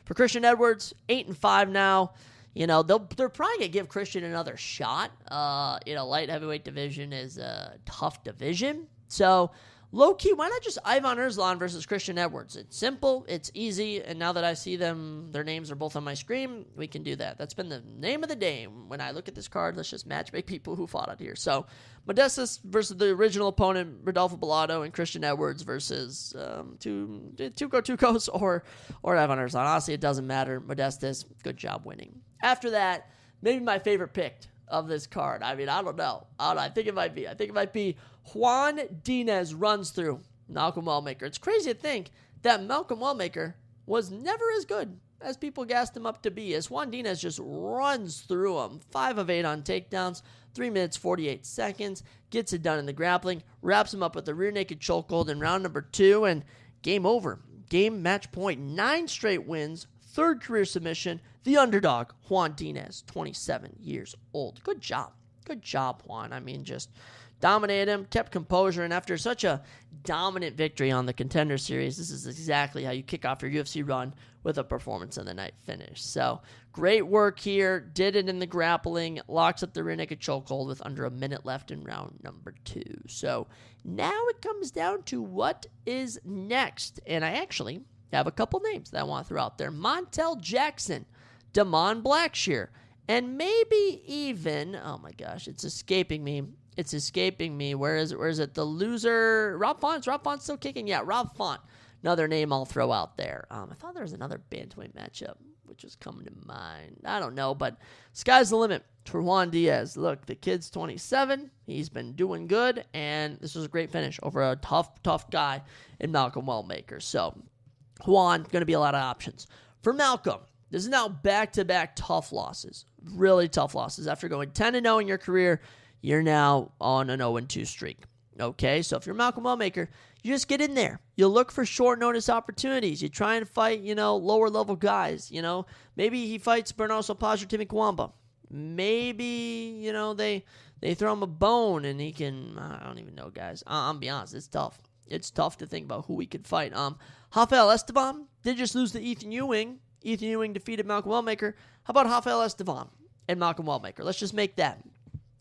For Christian Edwards, 8-5 now. They're probably going to give Christian another shot. Light heavyweight division is a tough division. So, low-key, why not just Ivan Erslan versus Christian Edwards? It's simple, it's easy, and now that I see them, their names are both on my screen, we can do that. That's been the name of the day. When I look at this card, let's just matchmake people who fought out here. So, Modestas versus the original opponent, Rodolfo Bellato, and Christian Edwards versus Tucos or Ivan Erslan. Honestly, it doesn't matter. Modestas, good job winning. After that, maybe my favorite pick of this card. I don't know. I think it might be Juan Diaz runs through Malcolm Wellmaker. It's crazy to think that Malcolm Wellmaker was never as good as people gassed him up to be, as Juan Diaz just runs through him. 5 of 8 on takedowns, 3 minutes, 48 seconds, gets it done in the grappling, wraps him up with the rear naked chokehold in round number 2, and game over. Game match point. 9 straight wins, 3rd career submission. The underdog, Juan Diaz, 27 years old. Good job. Good job, Juan. Just dominated him, kept composure, and after such a dominant victory on the Contender Series, this is exactly how you kick off your UFC run with a performance of the night finish. So, great work here. Did it in the grappling. Locks up the rear naked chokehold with under a minute left in round number 2. So, now it comes down to what is next. And I actually have a couple names that I want to throw out there. Montel Jackson, Damon Blackshear, and maybe even, oh my gosh, it's escaping me. Where is it? The loser, Rob Font. Is Rob Font still kicking? Yeah, Rob Font. Another name I'll throw out there. I thought there was another bantamweight matchup, which was coming to mind. I don't know, but sky's the limit for Juan Diaz. Look, the kid's 27. He's been doing good, and this was a great finish over a tough guy in Malcolm Wellmaker. So, Juan, going to be a lot of options. For Malcolm, this is now back-to-back tough losses. Really tough losses. After going 10-0 in your career, you're now on an 0-2 streak. Okay, so if you're Malcolm Wellmaker, you just get in there. You look for short notice opportunities. You try and fight, lower level guys. Maybe he fights Bernardo Sopaj or Timmy Kwamba. Maybe, they throw him a bone and he can, I don't even know, guys. I'll be honest, it's tough. It's tough to think about who we could fight. Rafael Esteban did just lose to Ethan Ewing. Ethan Ewing defeated Malcolm Wellmaker. How about Rafael Esteban and Malcolm Wellmaker? Let's just make that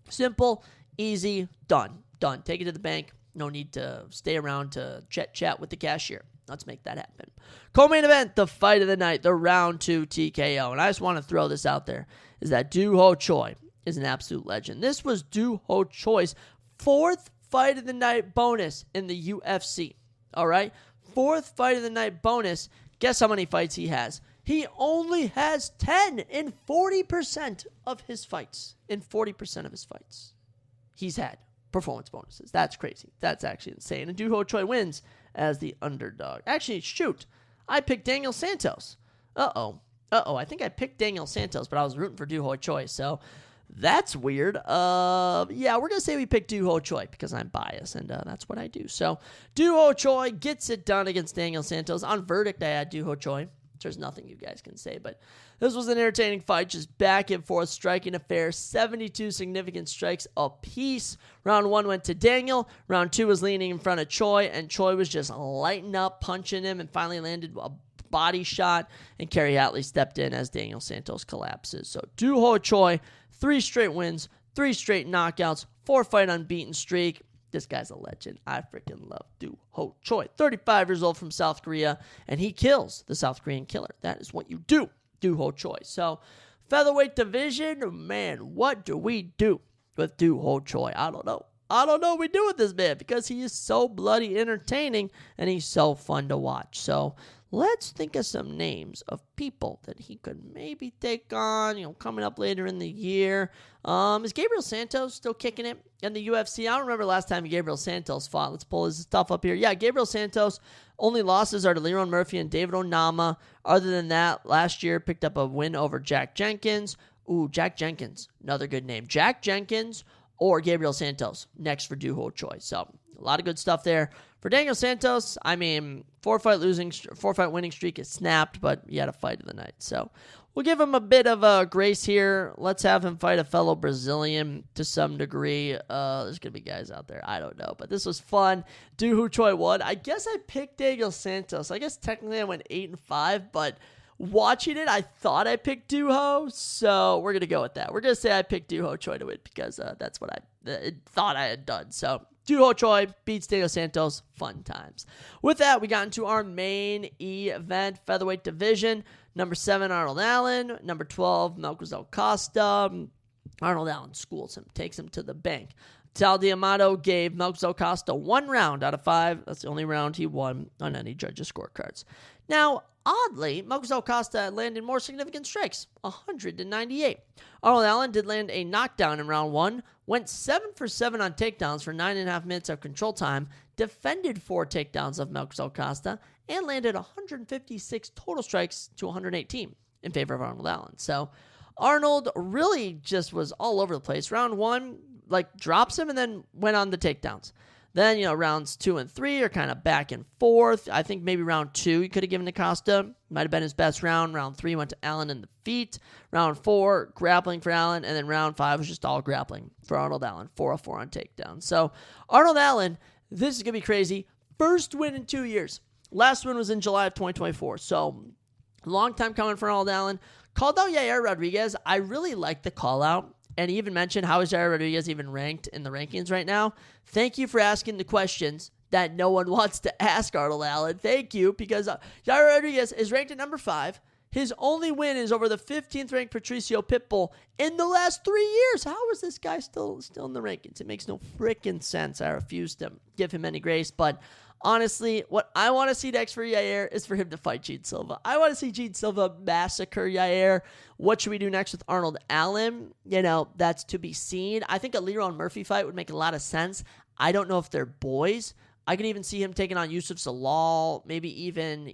simple, easy, done. Take it to the bank. No need to stay around to chat with the cashier. Let's make that happen. Co-main event, the fight of the night, the round 2 TKO. And I just want to throw this out there, is that Do Ho Choi is an absolute legend. This was Do Ho Choi's 4th fight of the night bonus in the UFC. All right? 4th fight of the night bonus. Guess how many fights he has? He only has 10 in 40% of his fights. He's had performance bonuses. That's crazy. That's actually insane. And Do Ho Choi wins as the underdog. Actually, shoot. I picked Daniel Santos. I think I picked Daniel Santos, but I was rooting for Do Ho Choi, so that's weird. We're going to say we picked Do Ho Choi because I'm biased, and that's what I do. So, Do Ho Choi gets it done against Daniel Santos. On verdict, I had Do Ho Choi. There's nothing you guys can say, but this was an entertaining fight, just back and forth, striking affair, 72 significant strikes apiece. Round 1 went to Daniel. Round 2 was leaning in front of Choi, and Choi was just lighting up, punching him, and finally landed a body shot, and Kerry Hatley stepped in as Daniel Santos collapses. So Do Ho Choi, 3 straight wins, 3 straight knockouts, 4-fight unbeaten streak. This guy's a legend. I freaking love Do Ho Choi. 35 years old from South Korea, and he kills the South Korean killer. That is what you do, Do Ho Choi. So, featherweight division, man, what do we do with Do Ho Choi? I don't know. I don't know what we do with this man because he is so bloody entertaining and he's so fun to watch. So let's think of some names of people that he could maybe take on, coming up later in the year. Is Gabriel Santos still kicking it in the UFC? I don't remember last time Gabriel Santos fought. Let's pull his stuff up here. Yeah, Gabriel Santos, only losses are to Leron Murphy and David Onama. Other than that, last year picked up a win over Jack Jenkins. Ooh, Jack Jenkins, another good name. Jack Jenkins or Gabriel Santos, next for Doo Ho Choi. So a lot of good stuff there. For Daniel Santos, I mean, 4-fight winning streak is snapped, but he had a fight of the night. So we'll give him a bit of a grace here. Let's have him fight a fellow Brazilian to some degree. There's going to be guys out there. I don't know, but this was fun. Doo Ho Choi won. I guess I picked Daniel Santos. I guess technically I went 8-5, but watching it, I thought I picked Doo Ho, so we're going to go with that. We're going to say I picked Doo Ho Choi to win because that's what I thought I had done. So Doo Ho Choi beats Daniel Santos. Fun times. With that, we got into our main event, featherweight division. Number 7, Arnold Allen. Number 12, McGregor's Costa. Arnold Allen schools him, takes him to the bank. Tal D'Amato gave McGregor's Costa 1 round out of 5. That's the only round he won on any judges' scorecards. Now, oddly, McGregor's Costa landed more significant strikes, 198. Arnold Allen did land a knockdown in round 1, went 7 for 7 on takedowns for 9.5 minutes of control time, defended 4 takedowns of McGregor's Costa, and landed 156 total strikes to 118 in favor of Arnold Allen. So Arnold really just was all over the place. Round 1, drops him and then went on the takedowns. Then, rounds 2 and 3 are kind of back and forth. I think maybe round 2 he could have given to Costa. Might have been his best round. Round 3 went to Allen in the feet. Round 4, grappling for Allen. And then round 5 was just all grappling for Arnold Allen. 4 of 4 on takedown. So, Arnold Allen, this is going to be crazy. First win in 2 years. Last win was in July of 2024. So, long time coming for Arnold Allen. Called out Yair Rodriguez. I really like the call out. And he even mentioned, how is Yair Rodriguez even ranked in the rankings right now? Thank you for asking the questions that no one wants to ask Arnold Allen. Thank you, because Yair Rodriguez is ranked at number 5. His only win is over the 15th ranked Patricio Pitbull in the last 3 years. How is this guy still in the rankings? It makes no freaking sense. I refuse to give him any grace, but honestly, what I want to see next for Yair is for him to fight Gene Silva. I want to see Gene Silva massacre Yair. What should we do next with Arnold Allen? That's to be seen. I think a Leron Murphy fight would make a lot of sense. I don't know if they're boys. I could even see him taking on Yusuf Zalal, maybe even,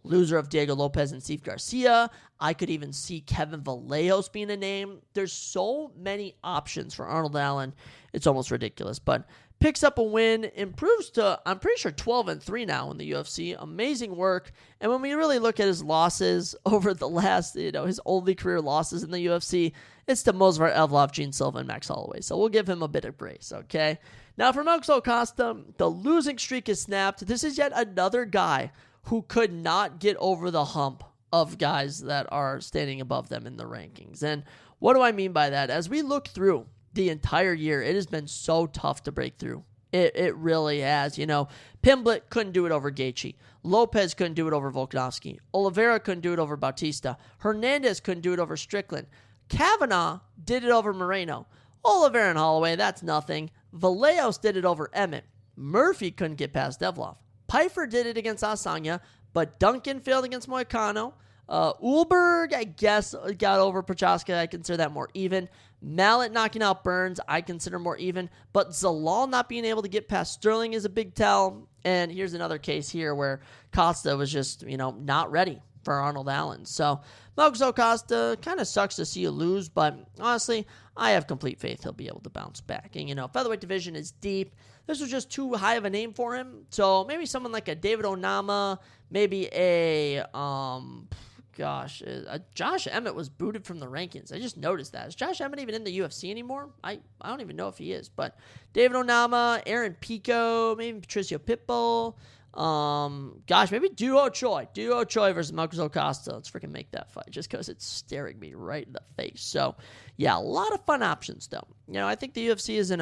loser of Diego Lopez and Steve Garcia. I could even see Kevin Vallejos being a name. There's so many options for Arnold Allen. It's almost ridiculous, but picks up a win, improves to, I'm pretty sure, 12-3 now in the UFC. Amazing work. And when we really look at his losses over the last, his only career losses in the UFC, it's to Movsar Evloev, Gene Silva, and Max Holloway. So we'll give him a bit of grace, okay? Now for McGregor's Costa, the losing streak is snapped. This is yet another guy who could not get over the hump of guys that are standing above them in the rankings. And what do I mean by that? As we look through the entire year, it has been so tough to break through. It really has. Pimblett couldn't do it over Gaethje. Lopez couldn't do it over Volkanovski. Oliveira couldn't do it over Bautista. Hernandez couldn't do it over Strickland. Kavanaugh did it over Moreno. Oliveira and Holloway, that's nothing. Vallejos did it over Emmett. Murphy couldn't get past Evloev. Pfeiffer did it against Asanya, but Duncan failed against Moicano. Ulberg, I guess, got over Prochaska. I consider that more even. Mallet knocking out Burns, I consider more even. But Zalal not being able to get past Sterling is a big tell. And here's another case here where Costa was just, not ready for Arnold Allen. So McGregor's Costa, kind of sucks to see you lose, but honestly, I have complete faith he'll be able to bounce back. And, featherweight division is deep. This was just too high of a name for him. So maybe someone like a David Onama, maybe a, Josh Emmett was booted from the rankings. I just noticed that. Is Josh Emmett even in the UFC anymore? I don't even know if he is. But David Onama, Aaron Pico, maybe Patricio Pitbull. Maybe Doo Ho Choi. Doo Ho Choi versus McGregor's Costa. Let's freaking make that fight just because it's staring me right in the face. So, yeah, a lot of fun options, though. I think the UFC is in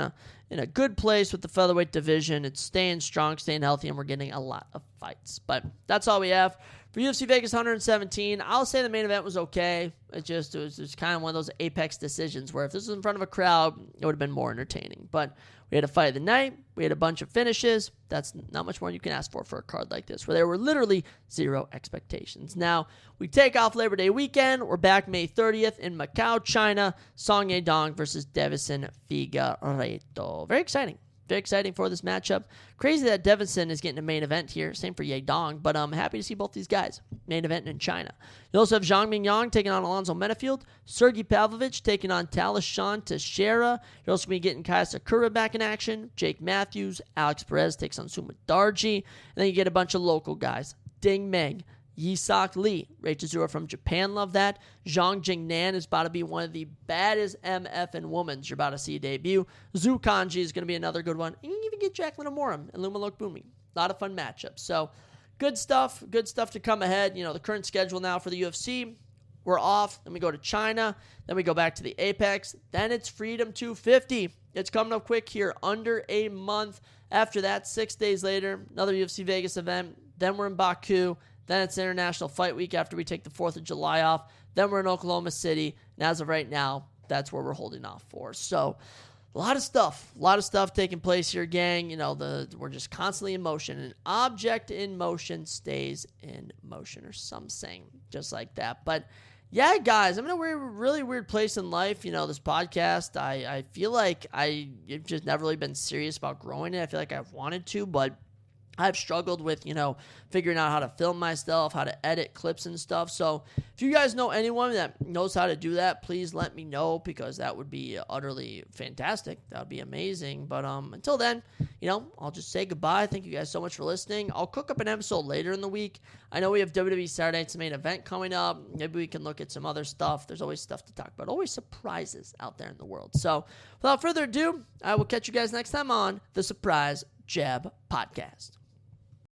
in a good place with the featherweight division. It's staying strong, staying healthy, and we're getting a lot of fights. But that's all we have. For UFC Vegas 117, I'll say the main event was okay. It was kind of one of those apex decisions where if this was in front of a crowd, it would have been more entertaining. But we had a fight of the night. We had a bunch of finishes. That's not much more you can ask for a card like this, where there were literally zero expectations. Now, we take off Labor Day weekend. We're back May 30th in Macau, China. Song Yadong versus Davison Figueiredo. Very exciting. Very exciting for this matchup. Crazy that Davison is getting a main event here. Same for Yadong, but I'm happy to see both these guys main event in China. You also have Zhang Mingyang taking on Alonzo Menafield. Sergey Pavlovich taking on Talashan Teixeira. You're also going to be getting Kaya Sakura back in action. Jake Matthews. Alex Perez takes on Suma Darji. And then you get a bunch of local guys. Ding Meng. Yisak Lee, Ray Chizuru from Japan, love that. Zhang Jingnan is about to be one of the baddest MF and womans you're about to see debut. Zhu Kanji is going to be another good one. And you can even get Jacqueline Amorim and Luma Lokbumi. A lot of fun matchups. So good stuff to come ahead. You know, the current schedule now for the UFC, we're off. Then we go to China. Then we go back to the Apex. Then it's Freedom 250. It's coming up quick here, under a month. After that, 6 days later, another UFC Vegas event. Then we're in Baku. Then it's International Fight Week after we take the 4th of July off. Then we're in Oklahoma City. And as of right now, that's where we're holding off for. So a lot of stuff taking place here, gang. You know, we're just constantly in motion. An object in motion stays in motion, or some saying just like that. But yeah, guys, I'm in a really weird place in life. You know, this podcast, I feel like I've just never really been serious about growing it. I feel like I've wanted to, but I've struggled with, you know, figuring out how to film myself, how to edit clips and stuff. So if you guys know anyone that knows how to do that, please let me know, because that would be utterly fantastic. That would be amazing. But until then, you know, I'll just say goodbye. Thank you guys so much for listening. I'll cook up an episode later in the week. I know we have WWE Saturday Night's Main Event coming up. Maybe we can look at some other stuff. There's always stuff to talk about. Always surprises out there in the world. So without further ado, I will catch you guys next time on the Surprise Jab Podcast.